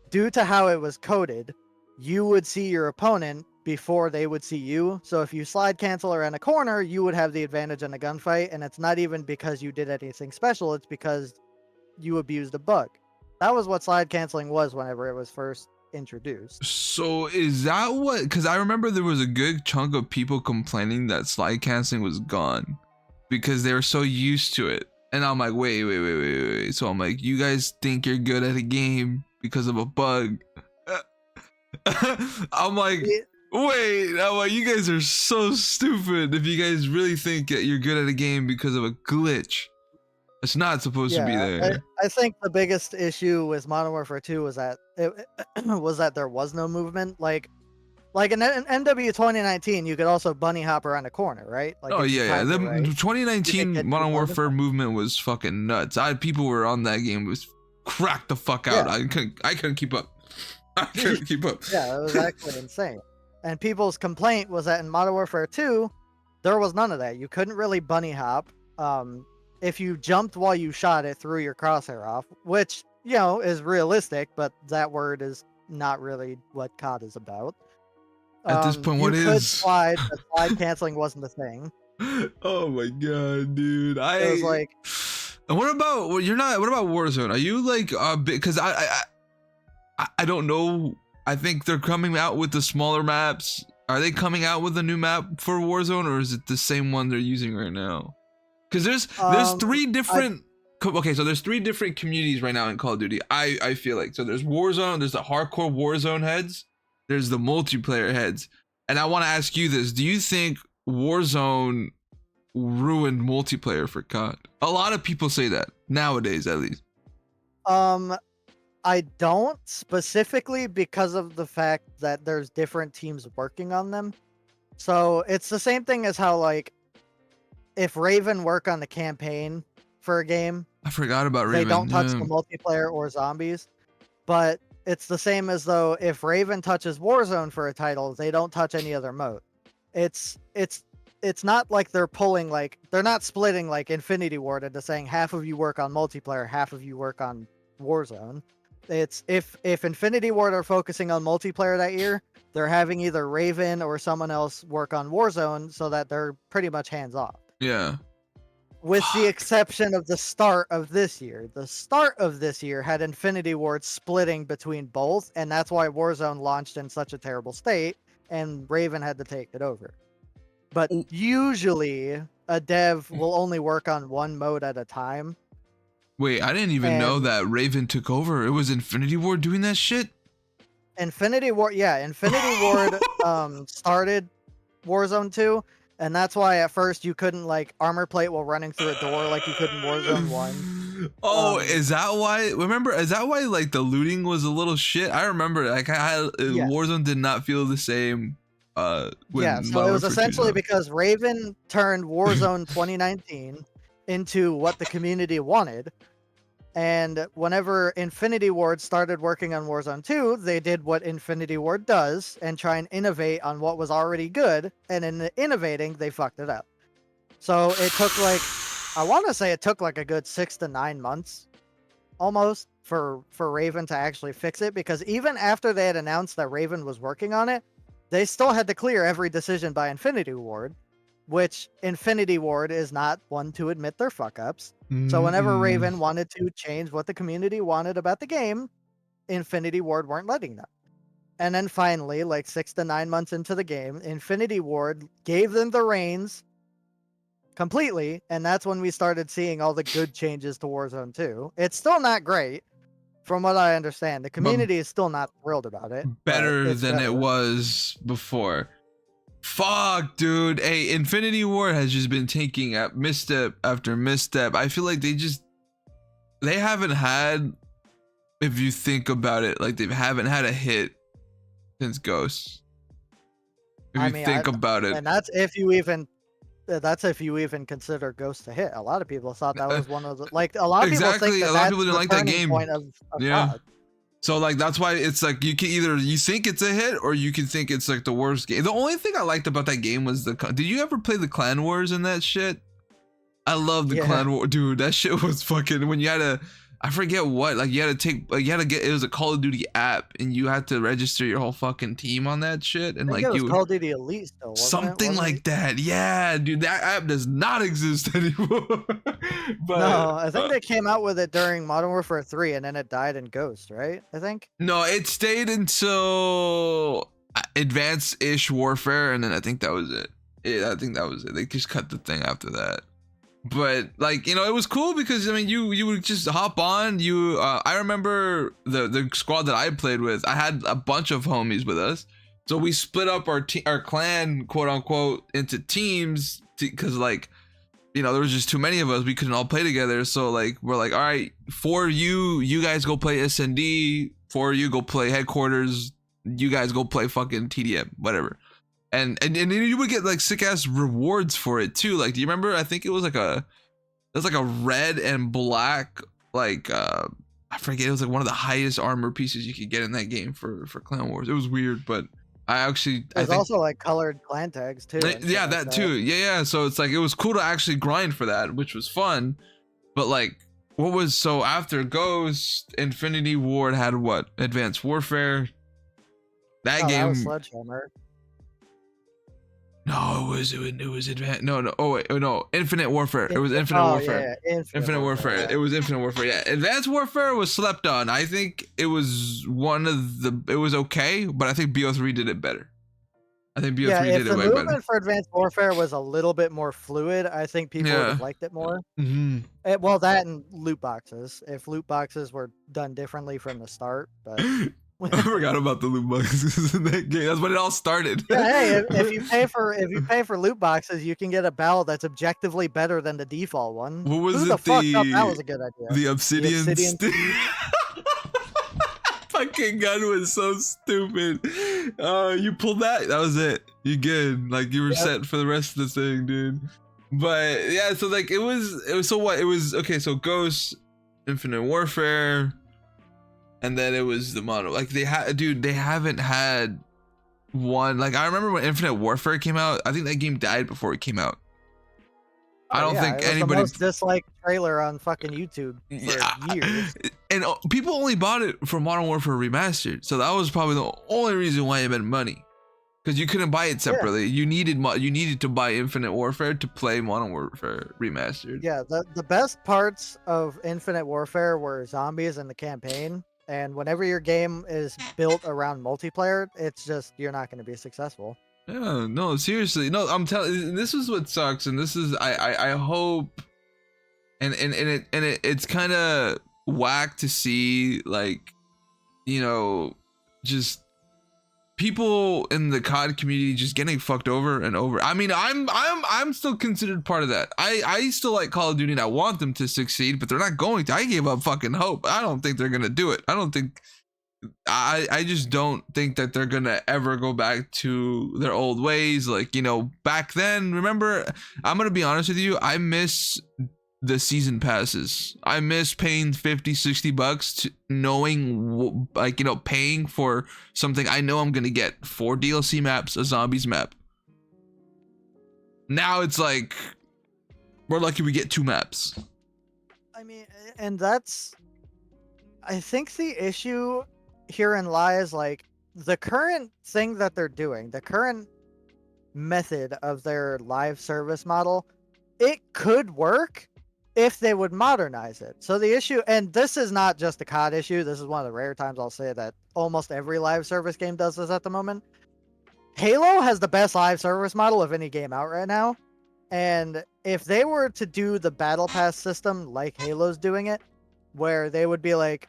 due to how it was coded, you would see your opponent before they would see you. So if you slide cancel around a corner, you would have the advantage in a gunfight, and it's not even because you did anything special, it's because you abused a bug. That was what slide canceling was whenever it was first introduced. So is that what? Because I remember there was a good chunk of people complaining that slide canceling was gone because they were so used to it. And I'm like, wait. So I'm like, you guys think you're good at a game because of a bug? I'm like, wait. I'm like, you guys are so stupid if you guys really think that you're good at a game because of a glitch. It's not supposed to be there. I think the biggest issue with Modern Warfare 2 was that was that there was no movement. Like in MW 2019, you could also bunny hop around a corner, right? Like oh yeah. The right, 2019 Modern Warfare movement was fucking nuts. People were on that game was cracked the fuck out. Yeah. I couldn't keep up. I couldn't keep up. Yeah, it was actually insane. And people's complaint was that in Modern Warfare 2, there was none of that. You couldn't really bunny hop. If you jumped while you shot, it threw your crosshair off, which, you know, is realistic, but that word is not really what COD is about. At this point, what is? You could slide, but slide canceling wasn't a thing. Oh my god, dude! It was like. And what about what about Warzone? Are you like because I don't know. I think they're coming out with the smaller maps. Are they coming out with a new map for Warzone, or is it the same one they're using right now? Because there's three different so there's three different communities right now in Call of Duty. I feel like so there's Warzone, there's the hardcore Warzone heads, there's the multiplayer heads, and I want to ask you this: do you think Warzone ruined multiplayer for COD? A lot of people say that nowadays, at least. I don't, specifically because of the fact that there's different teams working on them. So it's the same thing as how like. If Raven work on the campaign for a game, I forgot about Raven. They don't touch the multiplayer or zombies, but it's the same as though if Raven touches Warzone for a title, they don't touch any other mode. It's not like they're pulling they're not splitting like Infinity Ward into saying half of you work on multiplayer, half of you work on Warzone. It's if Infinity Ward are focusing on multiplayer that year, they're having either Raven or someone else work on Warzone so that they're pretty much hands off. Yeah. With the exception of the start of this year. The start of this year had Infinity Ward splitting between both, and that's why Warzone launched in such a terrible state, and Raven had to take it over. But usually, a dev will only work on one mode at a time. Wait, I didn't even know that Raven took over. It was Infinity Ward doing that shit? Infinity Ward started Warzone 2, and that's why at first you couldn't like armor plate while running through a door like you could in Warzone 1. Oh, is that why? Remember, is that why like the looting was a little shit? I remember like Yeah. Warzone did not feel the same Yeah, when so Modern it was Warfare 2 came essentially out. because Raven turned Warzone 2019 into what the community wanted. And whenever Infinity Ward started working on Warzone 2, they did what Infinity Ward does and try and innovate on what was already good. And in the innovating, they fucked it up. So it took like, I want to say it took like a good 6 to 9 months almost for Raven to actually fix it. Because even after they had announced that Raven was working on it, they still had to clear every decision by Infinity Ward, which Infinity Ward is not one to admit their fuck ups. So whenever Raven wanted to change what the community wanted about the game, Infinity Ward weren't letting them. And then finally, like 6 to 9 months into the game, Infinity Ward gave them the reins completely, and that's when we started seeing all the good changes to Warzone 2. It's still not great, from what I understand. The But community is still not thrilled about it. But better it's than it better. was before. Fuck, dude. Hey, Infinity War has just been taking up misstep after misstep. I feel like they haven't had, if you think about it, like they haven't had a hit since Ghost. If you think about it. And that's if you even consider Ghost a hit. A lot of people thought that was one of the like a lot of people think Exactly, that a lot of that's people didn't the like that turning game. point of Yeah. COD. So like that's why it's like you can either you think it's a hit or you can think it's like the worst game. The only thing I liked about that game was did you ever play the Clan Wars in that shit? I love the Clan War, dude. That shit was fucking when you had to, I forget what, like you had to take, like you had to get, it was a Call of Duty app and you had to register your whole fucking team on that shit, and I think like it was you Call of Duty Elite still, wasn't it? something like that. Yeah, dude, that app does not exist anymore. But No, I think they came out with it during Modern Warfare 3 and then it died in Ghost, right? I think. no, it stayed until Advanced-ish Warfare, and then I think that was it. I think that was it. They just cut the thing after that. But like, you know, it was cool because I mean you would just hop on. I remember the squad that I played with, I had a bunch of homies with us, so we split up our clan, quote unquote, into teams because like, you know, there was just too many of us, we couldn't all play together. So like we're like, all right, 4 of you guys go play SND, 4 of you go play headquarters, you guys go play fucking TDM, whatever. And then you would get like sick ass rewards for it too. Like, do you remember? I think it was like a red and black, like I forget, it was like one of the highest armor pieces you could get in that game for Clan Wars. It was weird, but I think also like colored clan tags too. Yeah, that too. Yeah. So it's like it was cool to actually grind for that, which was fun. But like, what was so after Ghost, Infinity Ward had what? Advanced Warfare. That game. That was Sledgehammer. No, it was advanced. No. Oh wait, no. Infinite Warfare. It was Infinite Warfare. Yeah. Infinite Warfare. Yeah. It was Infinite Warfare. Yeah. Advanced Warfare was slept on. I think it was it was okay, but I think BO3 did it better. I think BO3 did it way better. If the movement for Advanced Warfare was a little bit more fluid, I think people would have liked it more. Well, that and loot boxes. If loot boxes were done differently from the start, but. I forgot about the loot boxes in that game. That's when it all started. Yeah, hey, if you pay for loot boxes, you can get a bell that's objectively better than the default one. What was Who it? the fuck thought that was a good idea? The Obsidian. The Fucking gun was so stupid. You pulled that. That was it. You good? Like you were set for the rest of the thing, dude. But yeah, so like it was so what? It was okay. So Ghost, Infinite Warfare. And then it was the mono. Like they haven't had one. Like I remember when Infinite Warfare came out. I think that game died before it came out. I don't think anybody. The most disliked trailer on fucking YouTube for years. And people only bought it for Modern Warfare Remastered, so that was probably the only reason why it made money. Because you couldn't buy it separately. You needed to buy Infinite Warfare to play Modern Warfare Remastered. Yeah, the best parts of Infinite Warfare were zombies and the campaign. And whenever your game is built around multiplayer, it's just you're not going to be successful. Yeah, no, seriously, no. I'm telling you, this is what sucks, and this is I hope, and it's kind of whack to see, like, you know, just people in the COD community just getting fucked over and over. I mean, I'm still considered part of that. I still like Call of Duty and I want them to succeed, but they're not going to. I gave up fucking hope. I don't think they're gonna do it. I just don't think that they're gonna ever go back to their old ways. Like, you know, back then, remember, I'm gonna be honest with you, I miss the season passes. I miss paying 50-60 bucks to knowing, like, you know, paying for something I know I'm gonna get 4 DLC maps, a zombies map. Now it's like we're lucky we get 2 maps. I mean, and that's, I think the issue herein lies, like, the current thing that they're doing, the current method of their live service model, it could work if they would modernize it. So the issue, and this is not just a COD issue, this is one of the rare times I'll say that almost every live service game does this at the moment. Halo has the best live service model of any game out right now. And if they were to do the battle pass system like Halo's doing it, where they would be like,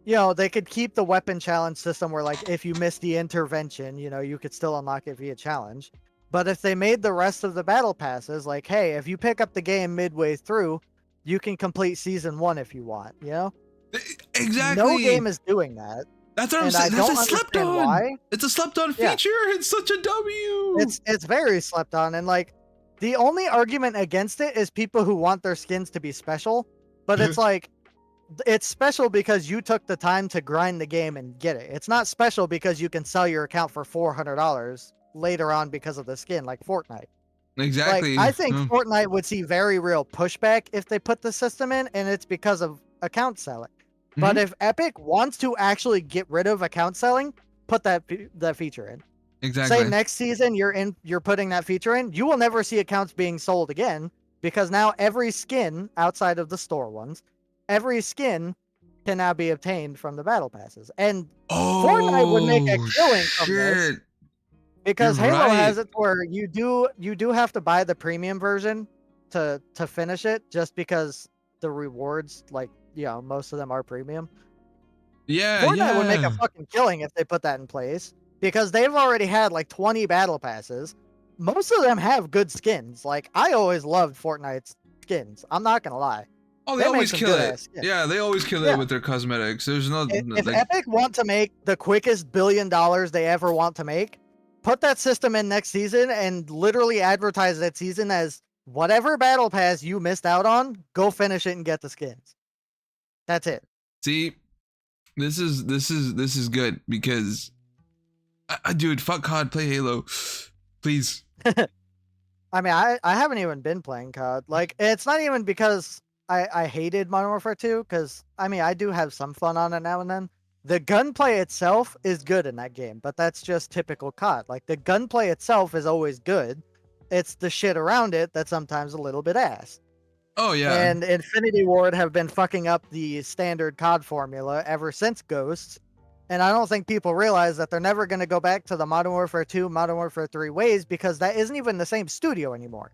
you know, they could keep the weapon challenge system where, like, if you miss the intervention, you know, you could still unlock it via challenge. But if they made the rest of the battle passes like, hey, if you pick up the game midway through, you can complete season 1 if you want, you know? Exactly. No game is doing that. That's what I'm saying. That's a slept on. Why. It's a slept on feature. Yeah. It's such a W. It's very slept on. And, like, the only argument against it is people who want their skins to be special. But it's like, it's special because you took the time to grind the game and get it. It's not special because you can sell your account for $400 later on because of the skin, like Fortnite. Exactly. Like, I think Fortnite would see very real pushback if they put the system in, and it's because of account selling. But if Epic wants to actually get rid of account selling, put that feature in. Exactly. Say next season you're putting that feature in, you will never see accounts being sold again, because now every skin outside of the store ones, every skin can now be obtained from the battle passes. And Fortnite would make a killing from this, because Halo has it where you do have to buy the premium version to finish it, just because the rewards, like, you know, most of them are premium. Yeah, Fortnite would make a fucking killing if they put that in place, because they've already had like 20 battle passes. Most of them have good skins. Like, I always loved Fortnite's skins. I'm not gonna lie. Oh, they always kill it. Yeah, they always kill it with their cosmetics. There's no. If Epic want to make the quickest $1 billion they ever want to make, put that system in next season and literally advertise that season as whatever battle pass you missed out on, go finish it and get the skins. That's it. See, this is good, because, dude, fuck COD, play Halo, please. I mean, I haven't even been playing COD. Like, it's not even because I hated Modern Warfare 2, because, I mean, I do have some fun on it now and then. The gunplay itself is good in that game, but that's just typical COD. Like, the gunplay itself is always good. It's the shit around it that's sometimes a little bit ass. Oh, yeah. And Infinity Ward have been fucking up the standard COD formula ever since Ghosts. And I don't think people realize that they're never going to go back to the Modern Warfare 2, Modern Warfare 3 ways, because that isn't even the same studio anymore.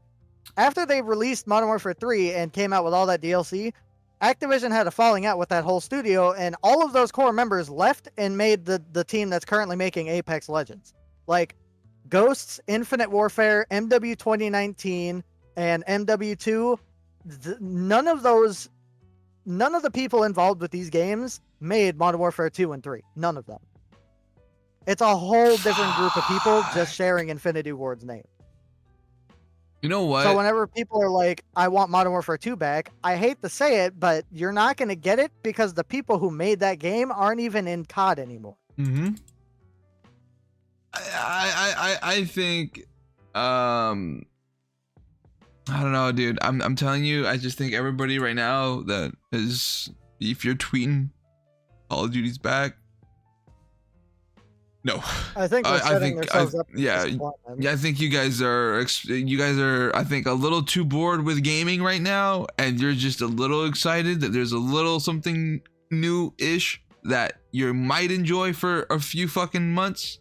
After they released Modern Warfare 3 and came out with all that DLC, Activision had a falling out with that whole studio, and all of those core members left and made the team that's currently making Apex Legends. Like, Ghosts, Infinite Warfare, MW 2019, and MW2, none of the people involved with these games made Modern Warfare 2 and 3. None of them. It's a whole different group of people just sharing Infinity Ward's name. You know what? So whenever people are like, I want Modern Warfare 2 back, I hate to say it, but you're not going to get it, because the people who made that game aren't even in COD anymore. Mm-hmm. I think, I don't know, dude. I'm telling you, I just think everybody right now that is, if you're tweeting Call of Duty's back, no. I think they're setting themselves up for disappointment. I think you guys are, I think, a little too bored with gaming right now, and you're just a little excited that there's a little something new-ish that you might enjoy for a few fucking months.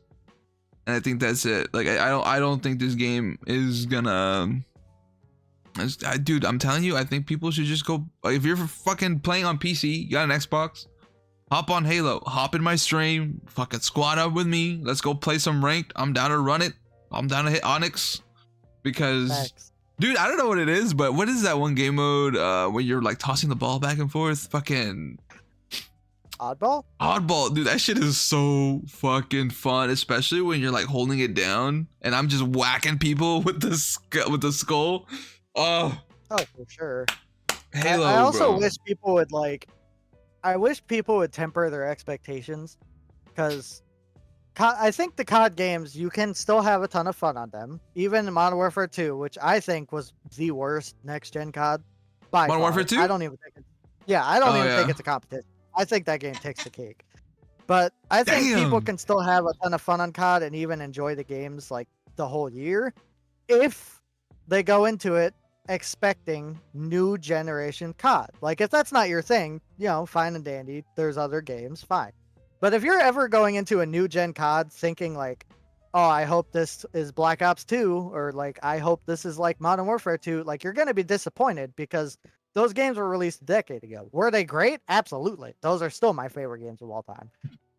And I think that's it. Like, I don't think this game is gonna. Dude, I'm telling you, I think people should just go. If you're fucking playing on PC, you got an Xbox, hop on Halo, hop in my stream, fucking squad up with me. Let's go play some ranked. I'm down to run it. I'm down to hit Onyx because, Facts. dude, I don't know what it is, but what is that one game mode where you're like tossing the ball back and forth? Fucking Oddball, dude, that shit is so fucking fun, especially when you're like holding it down and I'm just whacking people with the skull. Oh, for sure. Halo, I also bro. wish people would I wish people would temper their expectations, because I think the COD games, you can still have a ton of fun on them. Even Modern Warfare 2, which I think was the worst next gen COD by Modern far. Warfare 2? I don't even think think it's a competition. I think that game takes the cake. But I think people Damn. can still have a ton of fun on COD and even enjoy the games like the whole year if they go into it expecting new generation COD. Like, if that's not your thing, fine and dandy. There's other games, fine. But if you're ever going into a new gen COD thinking like, oh, I hope this is Black Ops 2, or like, I hope this is like Modern Warfare 2, like, you're going to be disappointed, because those games were released a decade ago. Were they great? Absolutely. Those are still my favorite games of all time.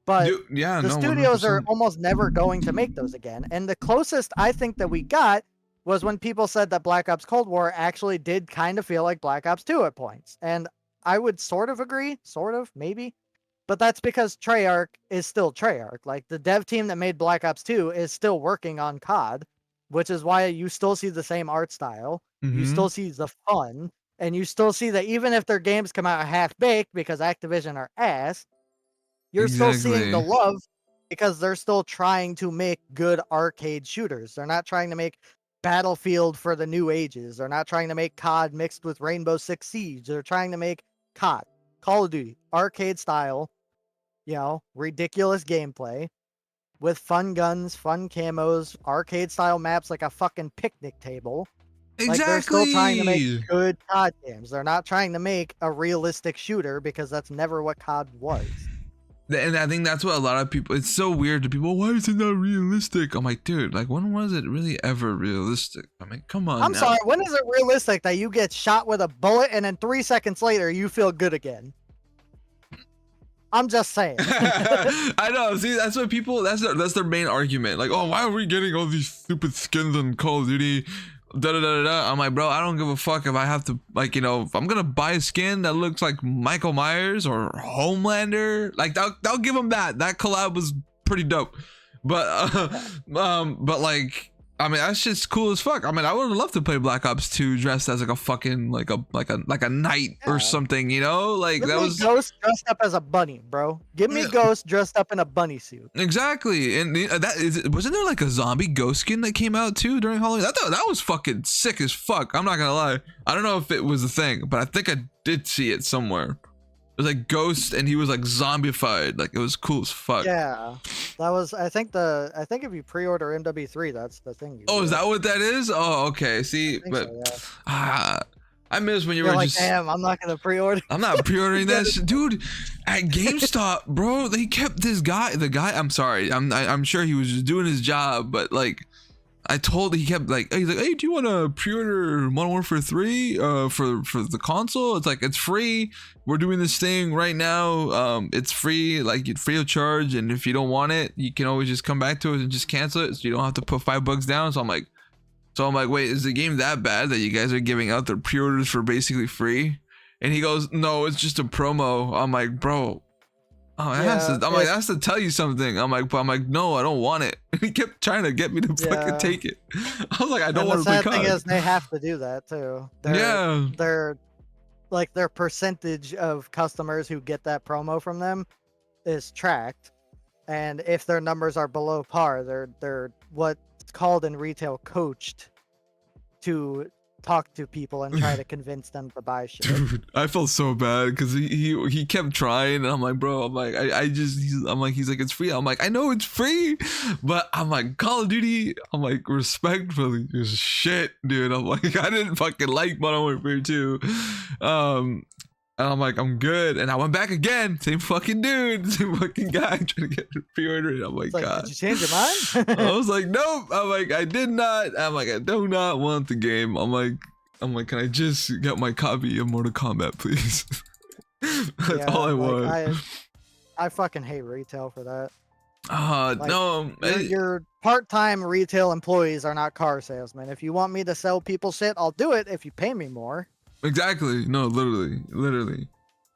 But Dude, yeah, the no, studios 100%. are almost never going to make those again. And the closest I think that we got was when people said that Black Ops Cold War actually did kind of feel like Black Ops 2 at points. And I would sort of agree, maybe. But that's because Treyarch is still Treyarch. Like, the dev team that made Black Ops 2 is still working on COD, which is why you still see the same art style. You still see the fun. And you still see that even if their games come out half-baked because Activision are ass, you're still seeing the love because they're still trying to make good arcade shooters. They're not trying to make Battlefield for the new ages. They're not trying to make COD mixed with Rainbow Six Siege. They're trying to make COD, Call of Duty, arcade style, ridiculous gameplay with fun guns, fun camos, arcade style maps like a fucking picnic table. Exactly. Like, they're still trying to make good COD games. They're not trying to make a realistic shooter, because that's never what COD was. And I think that's what a lot of people, it's so weird to people, why is it not realistic? I'm like, dude, like, when was it really ever realistic? I mean, come on. I'm sorry, when is it realistic that you get shot with a bullet and then 3 seconds later you feel good again? I'm just saying. I know. See, that's what people, that's their main argument. Like, oh, why are we getting all these stupid skins on Call of Duty? Da da da da. I'm like, bro, I don't give a fuck if I have to, like, if I'm gonna buy a skin that looks like Michael Myers or Homelander, like, they'll give them that. That collab was pretty dope. But like, I mean, that's just cool as fuck. I mean, I would love to play Black Ops 2 dressed as like a fucking like a knight or something, Like, Give that me was Ghost dressed up as a bunny, bro. Give me Ghost dressed up in a bunny suit. exactly. And wasn't there like a zombie ghost skin that came out too during Halloween? I thought that was fucking sick as fuck. I'm not gonna lie. I don't know if it was a thing, but I think I did see it somewhere. It was like Ghost, and he was like zombified. Like, it was cool as fuck. Yeah, that was. I think if you pre-order MW3, that's the thing. Oh, is that what that is? Oh, okay. See, but I miss when You're were like, just. damn, I'm not gonna pre-order. I'm not pre-ordering that shit, dude. At GameStop, bro, they kept this guy. The guy, I'm sorry, I'm sure he was just doing his job, but like, he kept like, he's like, hey, do you want to pre-order Modern Warfare 3 for the console? It's like, it's free. We're doing this thing right now. It's free, like, free of charge, and if you don't want it, you can always just come back to it and just cancel it, so you don't have to put $5 down. So I'm like, wait, is the game that bad that you guys are giving out the pre-orders for basically free? And he goes, no, it's just a promo. I'm like, bro. Oh, it has to tell you something. I'm like, no, I don't want it. And he kept trying to get me to fucking take it. I was like, I don't want to play COD. The sad thing is, they have to do that too. Their percentage of customers who get that promo from them is tracked, and if their numbers are below par, they're what's called in retail coached to talk to people and try to convince them to buy shit. Dude, I felt so bad because he kept trying, and I'm like, bro, I'm like, he's like, it's free. I'm like, I know it's free, but I'm like, Call of Duty, I'm like, respectfully, is shit, dude. I'm like, I didn't fucking like Modern Warfare 2. And I'm like, I'm good. And I went back again. Same fucking dude. Same fucking guy trying to get it pre-ordered. I'm like, God. Did you change your mind? I was like, nope. I'm like, I did not. I'm like, I do not want the game. I'm like, can I just get my copy of Mortal Kombat, please? That's all I want. I fucking hate retail for that. Like, No, your part-time retail employees are not car salesmen. If you want me to sell people shit, I'll do it if you pay me more. exactly. No, literally.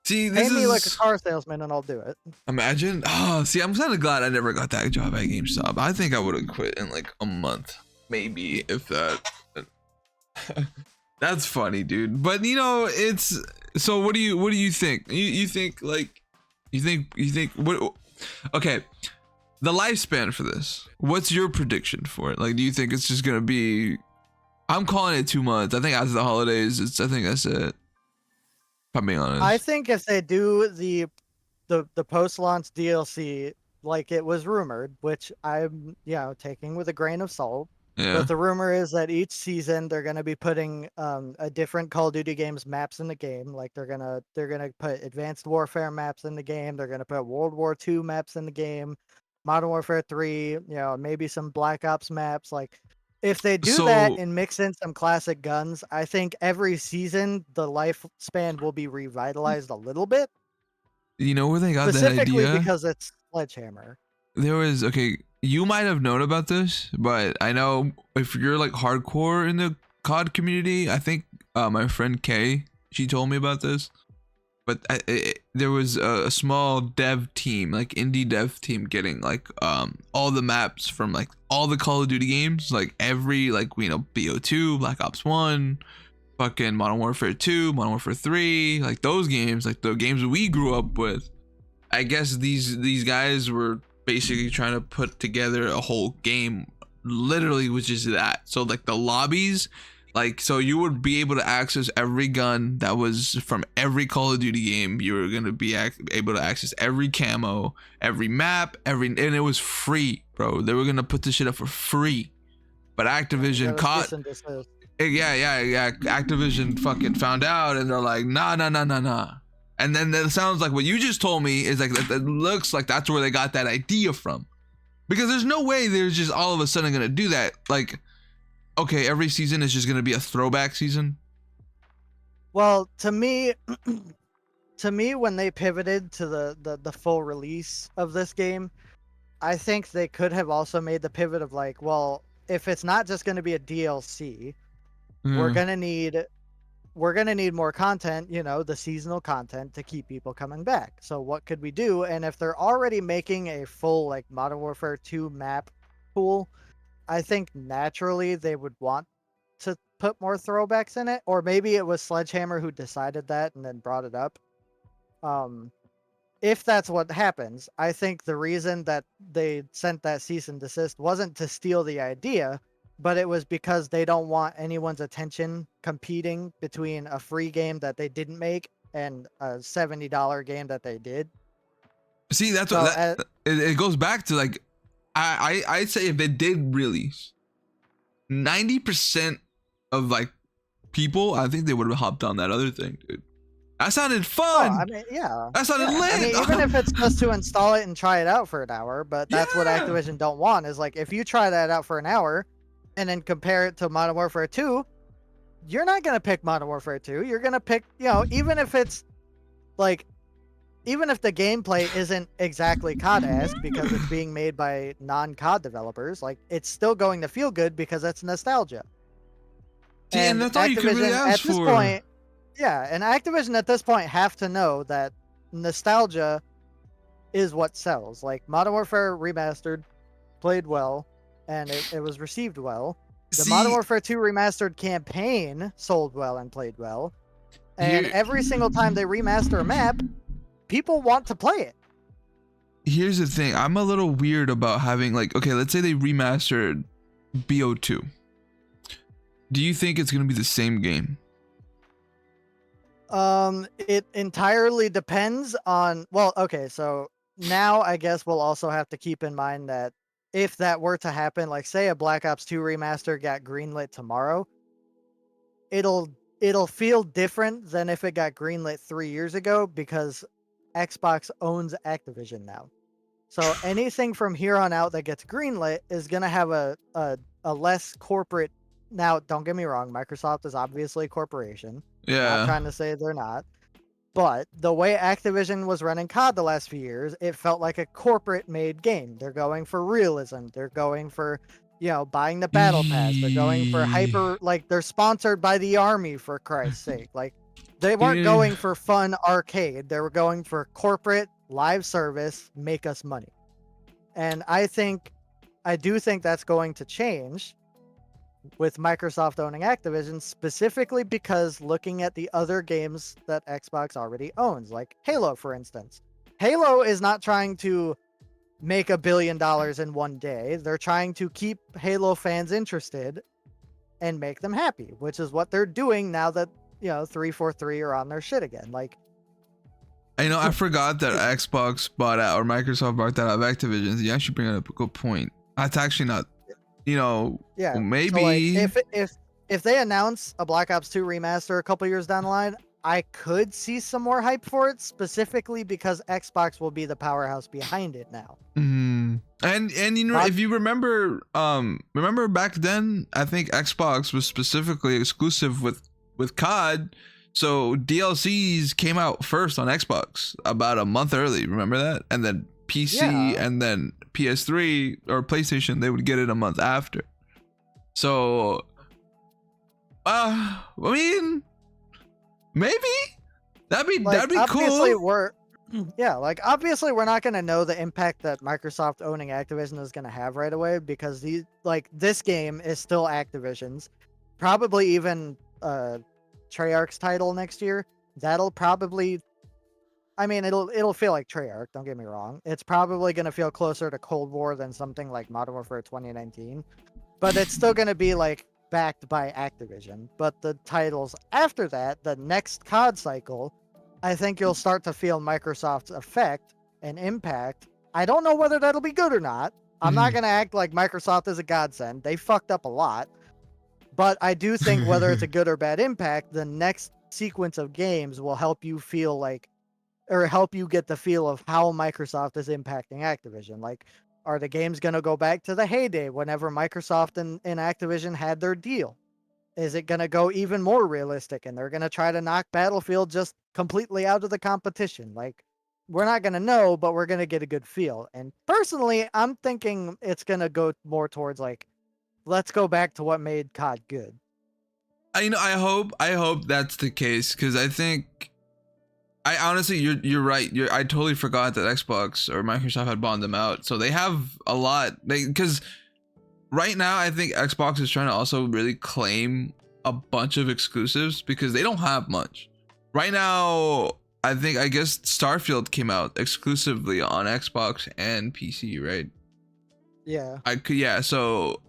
See, Pay this me like a is car salesman and I'll do it. imagine. Oh, see, I'm kind of glad I never got that job at GameStop. I think I would have quit in like a month, maybe, if that. That's funny, dude. But you know, it's so. What do you think? You think like, you think what? Okay, the lifespan for this. What's your prediction for it? Like, do you think it's just gonna be? I'm calling it 2 months. I think after the holidays, I think that's it. If I'm being honest. I think if they do the post-launch DLC like it was rumored, which I'm taking with a grain of salt. Yeah. But the rumor is that each season they're gonna be putting a different Call of Duty games maps in the game. Like they're gonna put Advanced Warfare maps in the game. They're gonna put World War II maps in the game, Modern Warfare 3. Maybe some Black Ops maps. Like if they do that So and mix in some classic guns, I think every season the lifespan will be revitalized a little bit. you know where they got that Specifically idea? because it's Sledgehammer. There was okay. You might have known about this, but I know if you're like hardcore in the COD community, I think my friend Kay, she told me about this. But there was a small dev team, like indie dev team, getting like all the maps from like all the Call of Duty games, like every like BO2, Black Ops 1, fucking Modern Warfare 2, Modern Warfare 3, like those games, like the games we grew up with. I guess these guys were basically trying to put together a whole game, literally, which is that. So like the lobbies, like so you would be able to access every gun that was from every Call of Duty game. You were gonna be able to access every camo, every map, and it was free, bro. They were gonna put this shit up for free, but Activision caught. Yeah. Activision fucking found out, and they're like, nah. And then that sounds like what you just told me is like that looks like that's where they got that idea from, because there's no way they're just all of a sudden gonna do that. Like, okay, every season is just gonna be a throwback season. Well, to me, when they pivoted to the full release of this game, I think they could have also made the pivot of like, well, if it's not just going to be a DLC, we're gonna need more content, the seasonal content to keep people coming back. So what could we do? And if they're already making a full like Modern Warfare 2 map pool, I think naturally they would want to put more throwbacks in it. Or maybe it was Sledgehammer who decided that and then brought it up. If that's what happens, I think the reason that they sent that cease and desist wasn't to steal the idea, but it was because they don't want anyone's attention competing between a free game that they didn't make and a $70 game that they did. See, that's So, what it goes back to. Like, I'd say if they did release 90% of like people, I think they would have hopped on that other thing, dude. That sounded fun. I mean, yeah. That sounded lit. I mean, even if it's just to install it and try it out for an hour, but that's what Activision don't want, is like, if you try that out for an hour and then compare it to Modern Warfare 2, you're not going to pick Modern Warfare 2. You're going to pick, even if it's like, even if the gameplay isn't exactly COD-esque because it's being made by non-COD developers, like, it's still going to feel good because it's nostalgia. See, and that's all you can really ask at this for. Point, yeah, and Activision at this point have to know that nostalgia is what sells. Like, Modern Warfare Remastered played well, and it was received well. The Modern Warfare 2 Remastered campaign sold well and played well. And every single time they remaster a map, people want to play it. Here's the thing. I'm a little weird about having, like, okay, let's say they remastered BO2. Do you think it's going to be the same game? It entirely depends on, well, okay, so now I guess we'll also have to keep in mind that if that were to happen, like say a Black Ops 2 remaster got greenlit tomorrow, it'll feel different than if it got greenlit 3 years ago, because Xbox owns Activision now. So anything from here on out that gets greenlit is going to have a less corporate. Now, don't get me wrong, Microsoft is obviously a corporation. Yeah. I'm not trying to say they're not. But the way Activision was running COD the last few years, it felt like a corporate made game. They're going for realism. They're going for, buying the battle pass. They're going for hyper, like they're sponsored by the army, for Christ's sake. Like they weren't Yeah. going for fun arcade. They were going for corporate live service, make us money. And I do think that's going to change with Microsoft owning Activision, specifically because looking at the other games that Xbox already owns, like Halo, for instance. Halo is not trying to make $1 billion in one day. They're trying to keep Halo fans interested and make them happy, which is what they're doing now that, 343 are on their shit again. Like, I forgot that Xbox bought out, or Microsoft bought that out of Activision. You actually bring up a good point. That's actually not, yeah, maybe. So like, if they announce a Black Ops 2 remaster a couple years down the line, I could see some more hype for it, specifically because Xbox will be the powerhouse behind it now. And if you remember back then, I think Xbox was specifically exclusive with COD, so DLCs came out first on Xbox about a month early. Remember that? And then PC and then PS3 or PlayStation, they would get it a month after. So, I mean, maybe that'd be obviously cool. Obviously we're not going to know the impact that Microsoft owning Activision is going to have right away, because this game is still Activision's, probably even Treyarch's title next year. That'll probably, it'll feel like Treyarch, don't get me wrong. It's probably going to feel closer to Cold War than something like Modern Warfare 2019, but it's still going to be like backed by Activision. But the titles after that, the next COD cycle, I think you'll start to feel Microsoft's effect and impact. I don't know whether that'll be good or not. I'm not going to act like Microsoft is a godsend. They fucked up a lot. But I do think whether it's a good or bad impact, the next sequence of games will help you feel like, or help you get the feel of how Microsoft is impacting Activision. Like, are the games going to go back to the heyday whenever Microsoft and Activision had their deal? Is it going to go even more realistic and they're going to try to knock Battlefield just completely out of the competition? Like, we're not going to know, but we're going to get a good feel. And personally, I'm thinking it's going to go more towards like, let's go back to what made COD good. I hope that's the case, because I honestly, you're right. I totally forgot that Xbox or Microsoft had bought them out, so they have a lot. Because right now, I think Xbox is trying to also really claim a bunch of exclusives because they don't have much right now. I guess Starfield came out exclusively on Xbox and PC, right? Yeah. So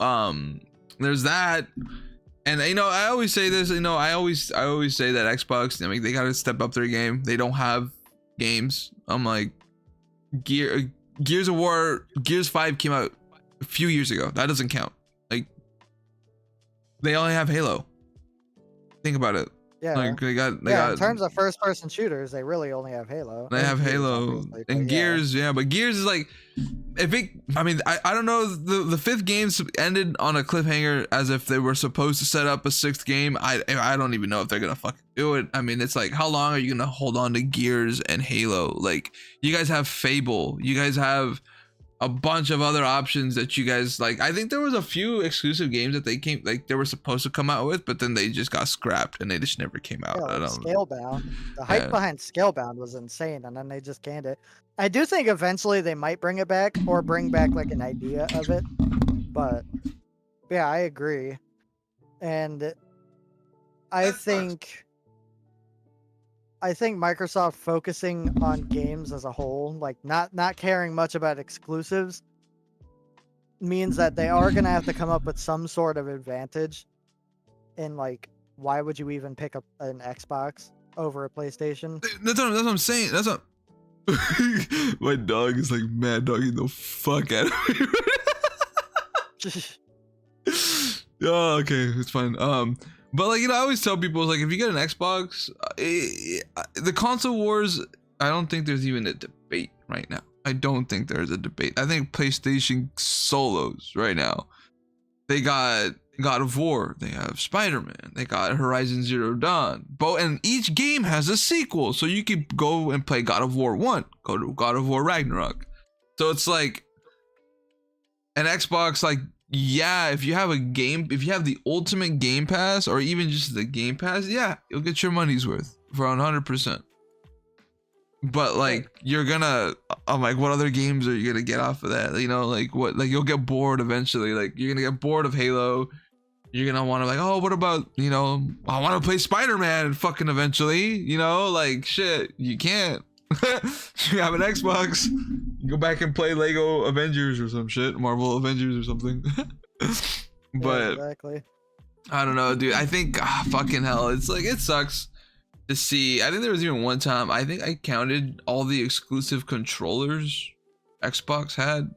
there's that. And I always say this, I always say that Xbox, they gotta step up their game. They don't have games. I'm like, Gears of War, Gears 5 came out a few years ago. That doesn't count. Like, they only have Halo. Think about it. Yeah. Like, they got in terms of first person shooters, they really only have Halo. They have Halo and Gears, but Gears is like, I don't know, the fifth games ended on a cliffhanger as if they were supposed to set up a sixth game. I don't even know if they're gonna fucking do it. It's like, how long are you gonna hold on to Gears and Halo? Like, you guys have Fable, you guys have a bunch of other options that you guys like. I think there was a few exclusive games that they were supposed to come out with, but then they just got scrapped and they just never came out. Yeah, Scalebound. The hype behind Scalebound was insane, and then they just canned it. I do think eventually they might bring it back, or bring back like an idea of it. But yeah, I agree. And I think Microsoft focusing on games as a whole, like not caring much about exclusives, means that they are going to have to come up with some sort of advantage. And like, why would you even pick up an Xbox over a PlayStation? That's what I'm saying. That's what my dog is like mad dogging the fuck out of me. Oh, okay, it's fine. But like, I always tell people, like, if you get an Xbox, the console wars, I don't think there's even a debate right now. I don't think there's a debate. I think PlayStation solos right now, they got God of War, they have Spider-Man, they got Horizon Zero Dawn. And each game has a sequel, so you could go and play God of War 1, go to God of War Ragnarok. So it's like an Xbox, like, yeah, if you have the ultimate Game Pass or even just the Game Pass, yeah, you'll get your money's worth for 100%. But like I'm like, what other games are you gonna get off of that? You know, like what? Like you'll get bored eventually. Like you're gonna get bored of Halo. You're gonna want to like, oh, what about, you know, I want to play Spider-Man fucking eventually. You know, like shit, you can't. You have an Xbox, you go back and play Lego Avengers or some shit, Marvel Avengers or something. But yeah, exactly. I don't know, dude. I think fucking hell, it's like it sucks to see. I think there was even one time, I think I counted all the exclusive controllers Xbox had.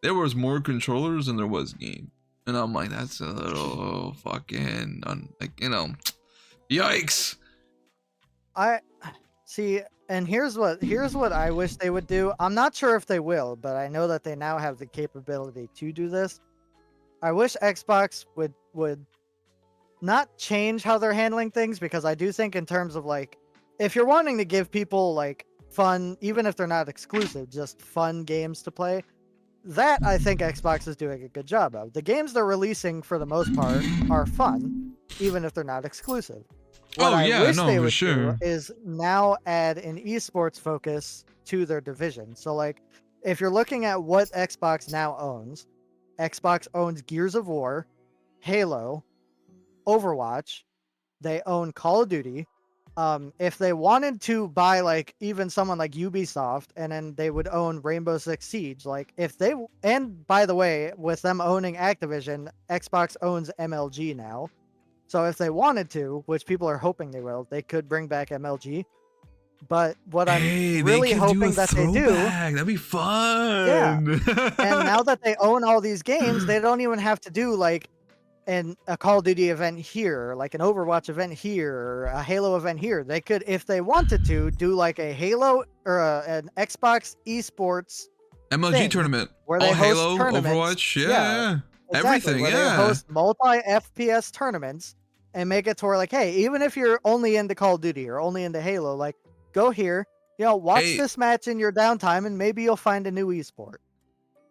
There was more controllers than there was game, and I'm like, that's a little fucking like, you know, yikes. I see, and here's what I wish they would do. I'm not sure if they will, but I know that they now have the capability to do this. I wish Xbox would not change how they're handling things, because I do think in terms of like, if you're wanting to give people like fun, even if they're not exclusive, just fun games to play, that I think Xbox is doing a good job of. The games they're releasing for the most part are fun, even if they're not exclusive. What I wish they would do is now add an esports focus to their division. So like, if you're looking at what Xbox now owns, Xbox owns Gears of War, Halo, Overwatch, they own Call of Duty. If they wanted to buy like even someone like Ubisoft, and then they would own Rainbow Six Siege. Like if they, and by the way, with them owning Activision, Xbox owns MLG now. So if they wanted to, which people are hoping they will, they could bring back MLG. But what I'm really hoping that they do, that'd be fun. Yeah. And now that they own all these games, they don't even have to do like a Call of Duty event here, like an Overwatch event here, or a Halo event here. They could, if they wanted to, do like a Halo or an Xbox esports MLG tournament where they host Halo, tournaments. Overwatch, yeah. Exactly, everything, where yeah. they host multi-FPS tournaments and make it to where like, hey, even if you're only into Call of Duty or only into Halo, like go here, you know, watch this match in your downtime, and maybe you'll find a new esport.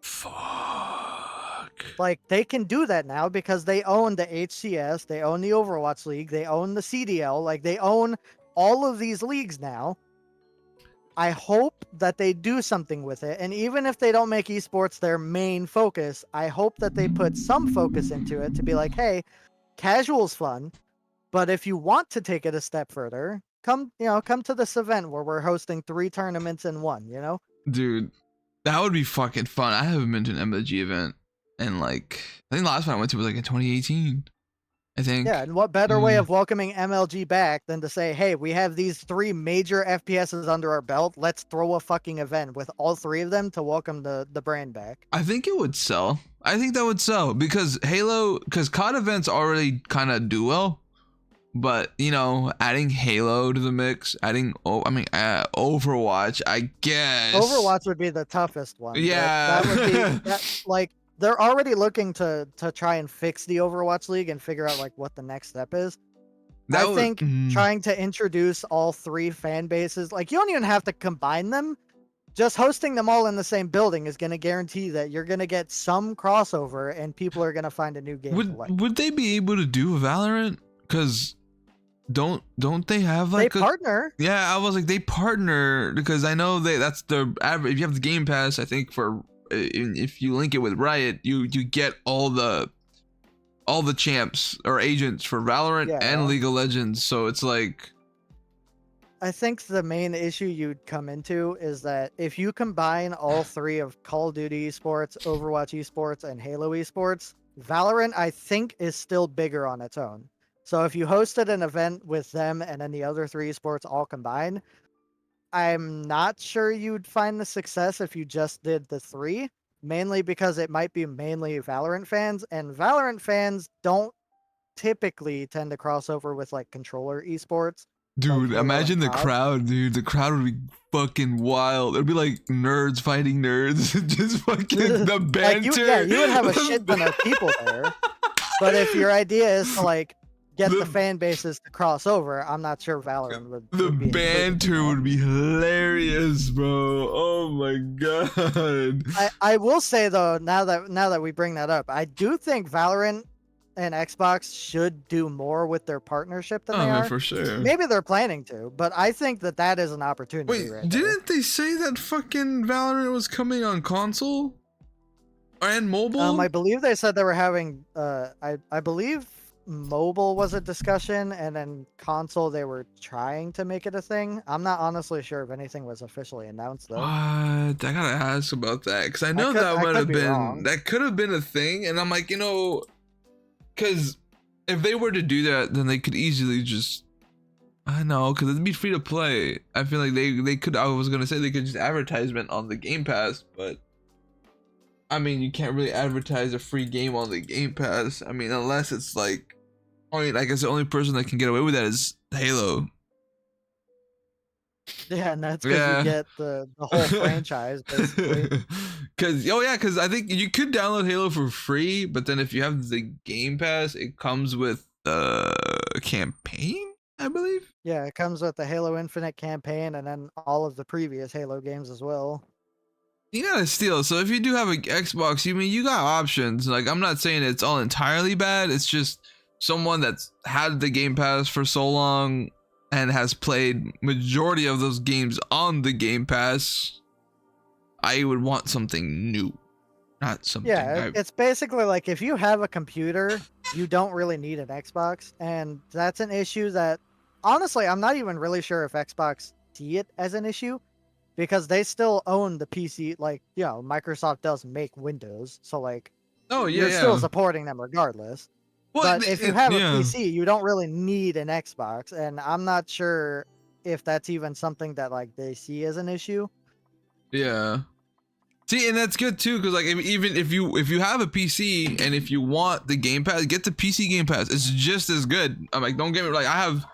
Fuck. Like they can do that now because they own the HCS, they own the Overwatch League, they own the CDL, like they own all of these leagues now. I hope that they do something with it, and even if they don't make esports their main focus, I hope that they put some focus into it to be like, hey, casual's fun, but if you want to take it a step further, come to this event where we're hosting 3 tournaments in one, you know? Dude, that would be fucking fun. I haven't been to an MLG event, and like, I think the last one I went to was like in 2018. I think. Yeah, and what better way of welcoming MLG back than to say, hey, we have these 3 major FPSs under our belt. Let's throw a fucking event with all 3 of them to welcome the brand back. I think it would sell. I think that would sell because COD events already kind of do well. But, you know, adding Halo to the mix, Overwatch, I guess. Overwatch would be the toughest one. Yeah. That would be, like, they're already looking to try and fix the Overwatch League and figure out, like, what the next step is. I think trying to introduce all 3 fan bases, like, you don't even have to combine them. Just hosting them all in the same building is going to guarantee that you're going to get some crossover and people are going to find a new game to like. Would they be able to do a Valorant? Because don't they have like they partner? Yeah, I was like, they partner because I know that's the average. If you have the Game Pass, I think if you link it with Riot, you get all the champs or agents for Valorant and League of Legends. So it's like, I think the main issue you'd come into is that if you combine all 3 of Call of Duty esports, Overwatch esports, and Halo esports, Valorant I think is still bigger on its own. So if you hosted an event with them and then the other 3 esports all combined, I'm not sure you'd find the success if you just did the 3, mainly because it might be mainly Valorant fans, and Valorant fans don't typically tend to cross over with like controller esports. Dude, like imagine the crowd, dude. The crowd would be fucking wild. It'd be like nerds fighting nerds. Just fucking the banter. Like you would have a shit ton of people there. But if your idea is to like get the The- fan bases to cross over, I'm not sure Valorant The would be included in banter that. would be hilarious, bro. Oh my god. I will say though, now that we bring that up, I do think Valorant and Xbox should do more with their partnership than Oh they man, are. for sure. Maybe they're planning to, but I think that is an opportunity Wait, right there. didn't they say that fucking Valorant was coming on console and mobile? I believe they said they were having I believe mobile was a discussion, and then console they were trying to make it a thing. I'm not honestly sure if anything was officially announced though. What? I gotta ask about that because I know that I might could have be been wrong. that could have been a thing, and I'm like, because if they were to do that, then they could easily just. I know, because it'd be free to play. I feel like they could. I was gonna say they could just advertisement on the Game Pass, but I mean, you can't really advertise a free game on the Game Pass. I mean, unless it's like, I guess the only person that can get away with that is Halo. Yeah, and that's because Yeah. you get the whole franchise basically. Because I think you could download Halo for free, but then if you have the Game Pass, it comes with the campaign, I believe. Yeah, it comes with the Halo Infinite campaign and then all of the previous Halo games as well. You gotta steal. So if you do have an Xbox, you got options. Like, I'm not saying it's all entirely bad. It's just someone that's had the Game Pass for so long and has played majority of those games on the Game Pass. I would want something new, not something. Yeah, it's basically like if you have a computer, you don't really need an Xbox, and that's an issue that honestly, I'm not even really sure if Xbox see it as an issue because they still own the PC. Like, Microsoft does make Windows, so like, Oh yeah, you're still supporting them regardless. Well, But if you have a PC, you don't really need an Xbox, and I'm not sure if that's even something that like they see as an issue. Yeah. See, and that's good too, because like even if you have a PC and if you want the Game Pass, get the PC Game Pass. It's just as good. I'm like, don't get me like I have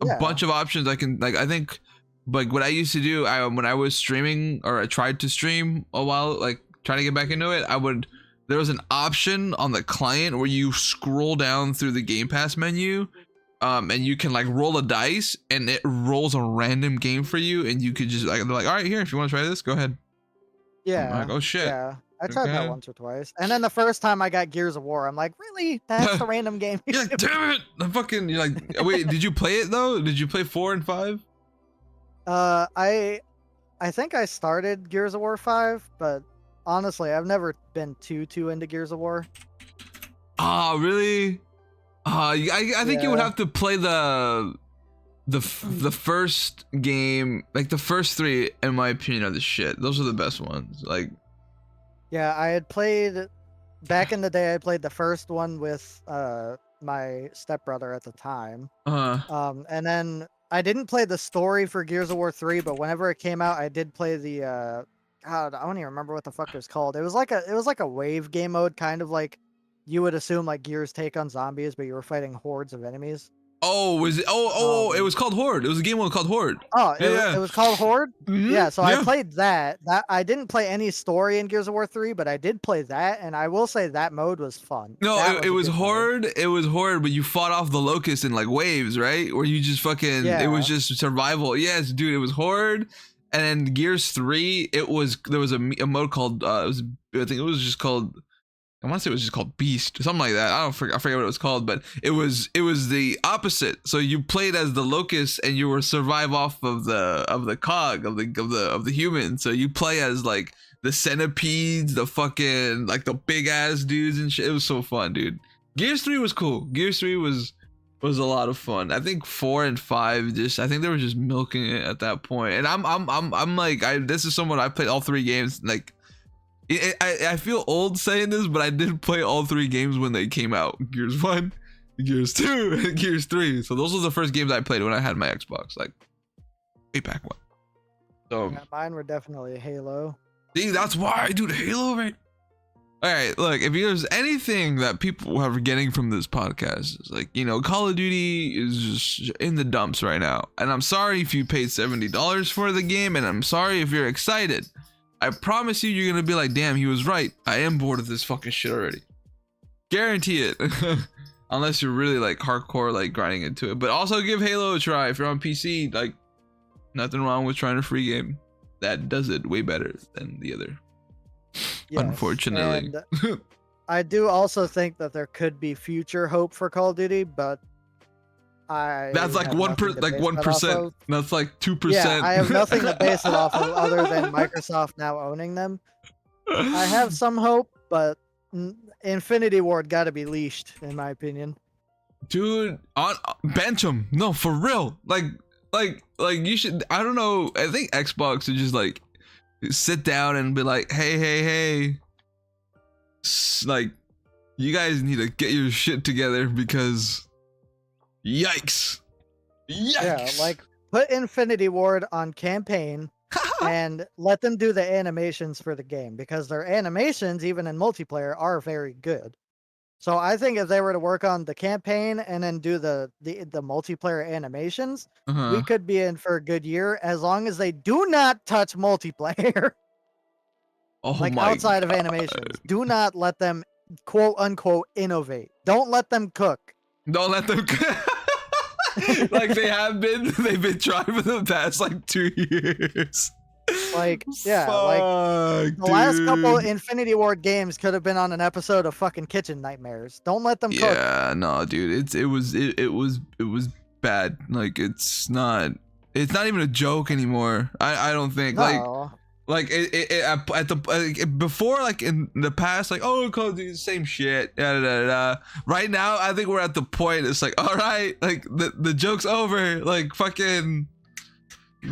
a bunch of options. I can like I think like what I used to do, when I was streaming or I tried to stream a while, like trying to get back into it, there was an option on the client where you scroll down through the Game Pass menu, and you can like roll a dice and it rolls a random game for you, and you could just like, they're like, all right, here, if you want to try this, go ahead. Yeah. I'm like, oh shit. Yeah. I tried that Okay. once or twice. And then the first time I got Gears of War, I'm like, really? That's the random game. You're like, damn it! You're like, wait, did you play it though? Did you play 4 and 5? I think I started Gears of War 5, but honestly, I've never been too into Gears of War. Ah, really? I think you would Yeah. have to play the first game, like the first 3, in my opinion, are the shit. Those are the best ones. Like, Yeah, I had played back in the day. I played the first one with my stepbrother at the time. And then I didn't play the story for Gears of War 3, but whenever it came out, I did play the God, I don't even remember what the fuck it was called. It was like a wave game mode, kind of like you would assume like Gears take on zombies, but you were fighting hordes of enemies. oh, was it? It was called Horde. It was a game called Horde. Oh, Yeah. it was called Horde? Mhm. Yeah, so I played that. I didn't play any story in Gears of War 3, but I did play that, and I will say that mode was fun. No, That it a was good mode. Horde. It was Horde, but you fought off the locusts in like waves, right? Where you just fucking, it was Yeah. just survival. Yes, dude, it was Horde. And then Gears 3, there was a mode called, I think it was just called, I want to say it was just called Beast, something like that. I forget what it was called, but it was the opposite. So you played as the locust and you were survive off of the cog of the human. So you play as like the centipedes, the fucking like the big ass dudes and shit. It was so fun, dude. Gears 3 was cool. Gears 3 was a lot of fun. I think 4 and 5 I think they were just milking it at that point. And I'm like, this is someone I played all 3 games like. I feel old saying this, but I did play all 3 games when they came out. Gears 1, Gears 2, and Gears 3. So those were the first games I played when I had my Xbox, like way back when. So Yeah, mine were definitely Halo. see, that's why I do Halo, right? All right, look, if there's anything that people are getting from this podcast, it's like, Call of Duty is just in the dumps right now. And I'm sorry if you paid $70 for the game, and I'm sorry if you're excited. I promise you're gonna be like, damn, he was right. I am bored of this fucking shit already. Guarantee it. Unless you're really like hardcore, like grinding into it. But also give Halo a try if you're on PC. Like, nothing wrong with trying a free game that does it way better than the other. Yes, Unfortunately. and I do also think that there could be future hope for Call of Duty, but that's like have nothing to base that off 1%. of. That's like 2%. Yeah, I have nothing to base it off of other than Microsoft now owning them. I have some hope, but Infinity Ward got to be leashed, in my opinion. Dude, on bench him. No, for real. Like you should. I don't know. I think Xbox should just like sit down and be like, hey, like you guys need to get your shit together because yikes. Yeah, like put Infinity Ward on campaign and let them do the animations for the game, because their animations, even in multiplayer, are very good. So I think if they were to work on the campaign and then do the multiplayer animations, we could be in for a good year, as long as they do not touch multiplayer. Oh like my outside God. of animations. Do not let them quote unquote innovate. Don't let them cook. Don't let them like they've been trying for the past like 2 years. Like, yeah, Fuck, like the last couple Infinity Ward games could have been on an episode of fucking Kitchen Nightmares. Don't let them cook. Yeah, no, dude, it was bad. Like it's not even a joke anymore. I don't think. No. Like at the before, like in the past, like, oh, Call of Duty, the same shit. Right now, I think we're at the point. It's like, all right, like the joke's over. Like fucking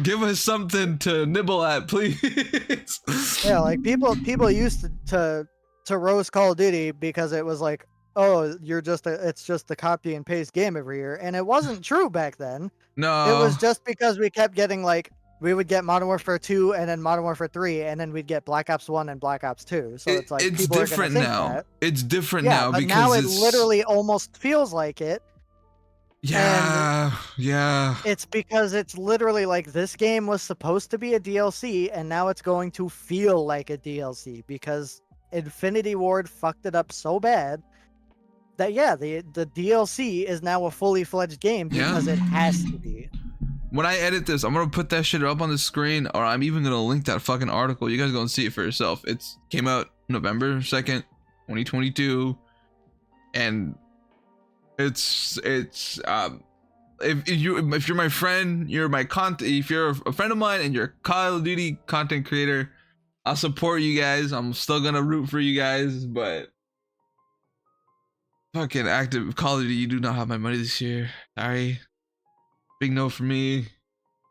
give us something to nibble at, please. Yeah, like people used to roast Call of Duty because it was like, oh, it's just a copy and paste game every year, and it wasn't true back then. No, it was just because we kept getting like. We would get Modern Warfare 2 and then Modern Warfare 3, and then we'd get Black Ops 1 and Black Ops 2. So it's like it's people different are gonna think now. that. It's different Yeah, now but because now it it's literally almost feels like it. Yeah, yeah. It's because it's literally like this game was supposed to be a DLC, and now it's going to feel like a DLC because Infinity Ward fucked it up so bad that yeah, the DLC is now a fully fledged game because it has to be. When I edit this, I'm gonna put that shit up on the screen, or I'm even gonna link that fucking article. You guys gonna see it for yourself. It's came out November 2nd, 2022, and it's if you're my friend, you're my content. If you're a friend of mine and you're a Call of Duty content creator, I'll support you guys. I'm still gonna root for you guys, but fucking active Call of Duty, you do not have my money this year. Sorry. Big no for me.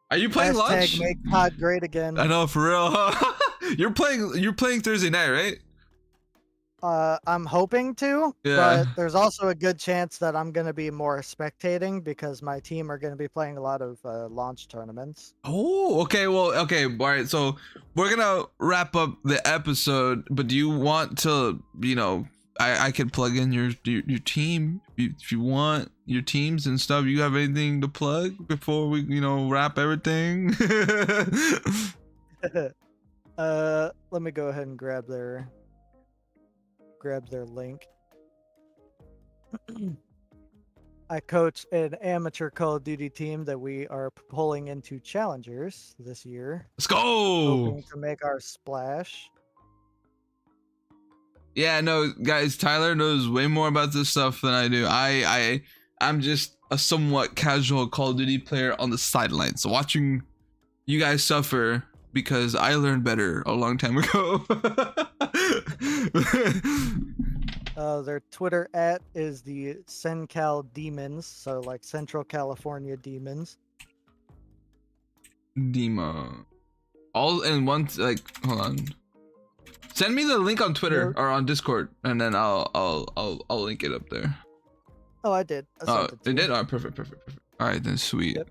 Are you playing lunch? Make COD great again. I know, for real. Huh? You're playing Thursday night, right? I'm hoping to, Yeah. but there's also a good chance that I'm gonna be more spectating because my team are gonna be playing a lot of launch tournaments. Oh, okay. Well, okay. All right. So we're gonna wrap up the episode, but do you want to, I could plug in your team if you want, your teams and stuff. You have anything to plug before we wrap everything? Let me go ahead and grab their link. I coach an amateur Call of Duty team that we are pulling into challengers this year. Let's go. Hoping to make our splash. Yeah, no, guys, Tyler knows way more about this stuff than I do. I'm just a somewhat casual Call of Duty player on the sidelines, watching you guys suffer because I learned better a long time ago. Their Twitter @ is the CenCal Demons, so like Central California Demons. Demo. All in one, like, hold on. Send me the link on Twitter or on Discord, and then I'll link it up there. Oh, I did. Oh, it did? Oh, perfect. All right, then, sweet. Yep.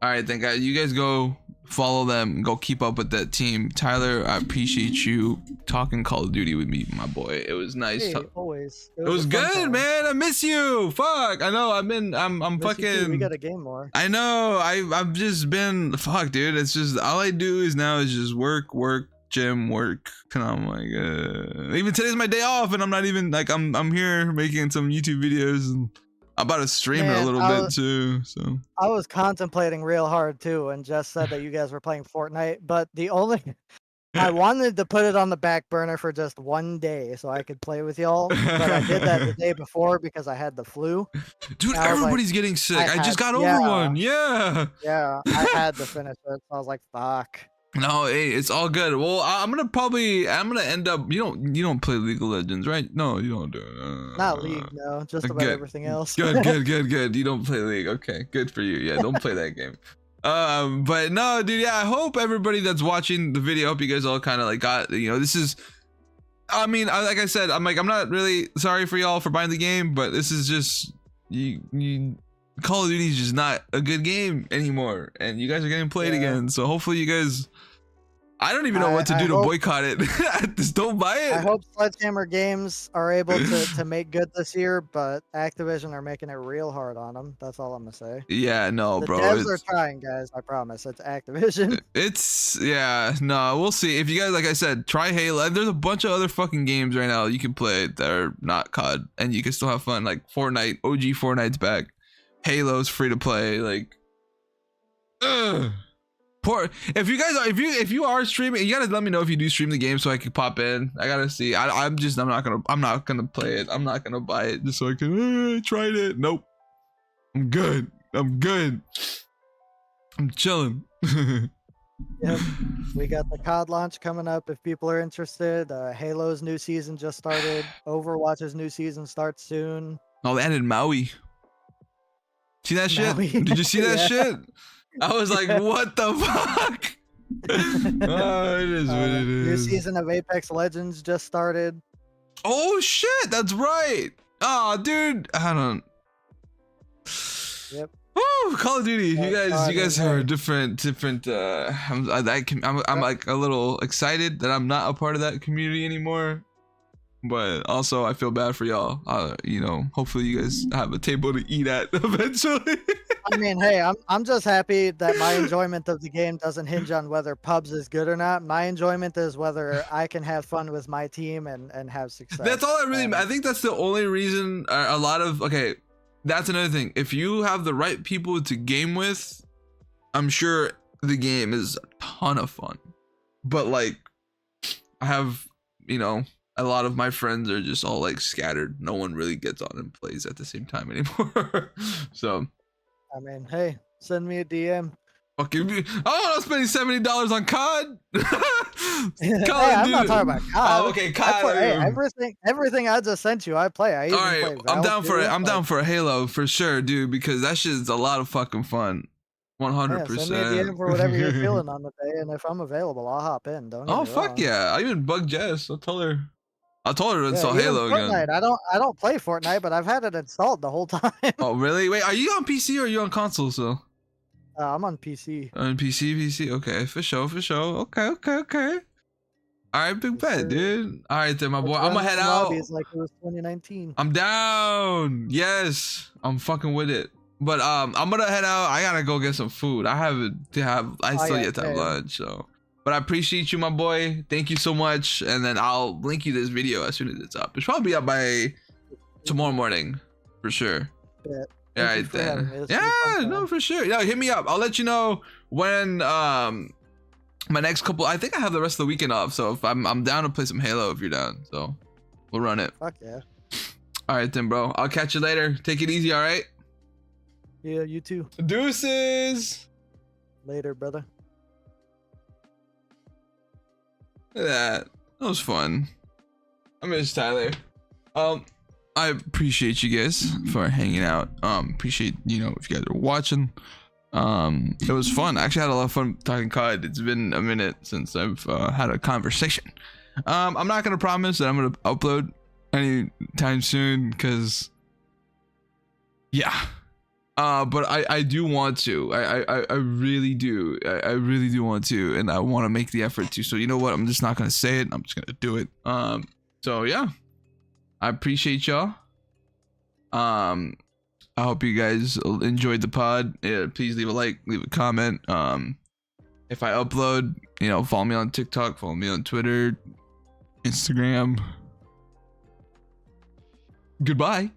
All right, then, guys, you guys go follow them, go keep up with that team. Tyler, I appreciate you talking Call of Duty with me, my boy. It was nice. Hey, always. It was good, time. Man. I miss you. Fuck. I know. I'm fucking. We got a game more. I know. I've just been. Fuck, dude. It's just all I do is now is just work, gym, work. And I'm like, even today's my day off, and I'm not even like I'm here making some YouTube videos, and I'm about to stream it a Man, little bit too. So I was contemplating real hard too, and just said that you guys were playing Fortnite, but the only I wanted to put it on the back burner for just one day so I could play with y'all, but I did that the day before because I had the flu. dude, I was like, everybody's getting sick. I just got yeah, over one. Yeah. I had to finish it. So I was like, fuck. No, hey, it's all good. Well, I'm gonna end up. You don't play League of Legends, right? No, you don't do it. Not League, no, just about good. everything else. Good. You don't play League. Okay, good for you. Yeah, don't play that game. But no, dude. Yeah, I hope everybody that's watching the video. I hope you guys all kind of like got. This is. I mean, like I said, I'm not really sorry for y'all for buying the game, but this is just you. Call of Duty is just not a good game anymore, and you guys are getting played again. So hopefully you guys. I don't even know what to do to boycott it. Just don't buy it. I hope Sledgehammer Games are able to make good this year, but Activision are making it real hard on them. That's all I'm gonna say. Yeah, no, The bro. devs are trying, guys. I promise. It's Activision. We'll see. If you guys, like I said, try Halo. There's a bunch of other fucking games right now you can play that are not COD, and you can still have fun. Like Fortnite, OG Fortnite's back. Halo's free to play. Like, if you are streaming, you gotta let me know if you do stream the game so I can pop in. I gotta see. I'm not gonna play it. I'm not gonna buy it just so I can tried it. Nope. I'm good. I'm chilling. Yep. We got the COD launch coming up if people are interested. Halo's new season just started. Overwatch's new season starts soon. Oh, they added Maui. See that shit? Maui. Did you see that shit? I was like, what the fuck? Oh, it is what it is. New season of Apex Legends just started. Oh shit, that's right. Oh, dude, I don't. Yep. Woo, Call of Duty. You guys are different. I'm like a little excited that I'm not a part of that community anymore. But also, I feel bad for y'all. Hopefully you guys have a table to eat at eventually. I mean, hey, I'm just happy that my enjoyment of the game doesn't hinge on whether pubs is good or not. My enjoyment is whether I can have fun with my team and have success. That's all I think that's the only reason that's another thing. If you have the right people to game with, I'm sure the game is a ton of fun. But like, I have, a lot of my friends are just all like scattered. No one really gets on and plays at the same time anymore. So, I mean, hey, send me a DM. Fucking, I'm not spending $70 on COD. I'm not talking about COD. Oh, okay, COD. Everything I just sent you, I play. I even all right, play I'm down for it. I'm down for a Halo for sure, dude, because that shit is a lot of fucking fun. 100%. Send me a DM for whatever you're feeling on the day, and if I'm available, I'll hop in. Don't get me fuck wrong. yeah! I even bugged Jess. I told her to install Halo Fortnite, again. I don't play Fortnite, but I've had it installed the whole time. Oh really? Wait, are you on PC or are you on console still? I'm on PC. On PC. Okay, for sure. Okay. All right, big bet, dude. All right, then, my boy. I'm gonna head out. Like it was 2019. I'm down. Yes, I'm fucking with it. But I'm gonna head out. I gotta go get some food. I still yet to have lunch. So, but I appreciate you, my boy. Thank you so much. And then I'll link you this video as soon as it's up. It's probably up by tomorrow morning, for sure. Yeah. All right then. Yeah, no, for sure. Yeah, hit me up. I'll let you know when my next couple. I think I have the rest of the weekend off. So if I'm down to play some Halo if you're down. So we'll run it. Fuck yeah. All right then, bro. I'll catch you later. Take it easy. All right. Yeah, you too. Deuces. Later, brother. Look at that. That was fun. I miss Tyler. I appreciate you guys for hanging out. Appreciate, if you guys are watching. It was fun. I actually had a lot of fun talking COD. It's been a minute since I've had a conversation. I'm not gonna promise that I'm gonna upload anytime soon, because but I do want to. I really do. I really do want to, and I want to make the effort to. So you know what? I'm just not gonna say it. I'm just gonna do it. So yeah, I appreciate y'all. I hope you guys enjoyed the pod. Yeah, please leave a like, leave a comment. If I upload, you know, follow me on TikTok, follow me on Twitter, Instagram. Goodbye.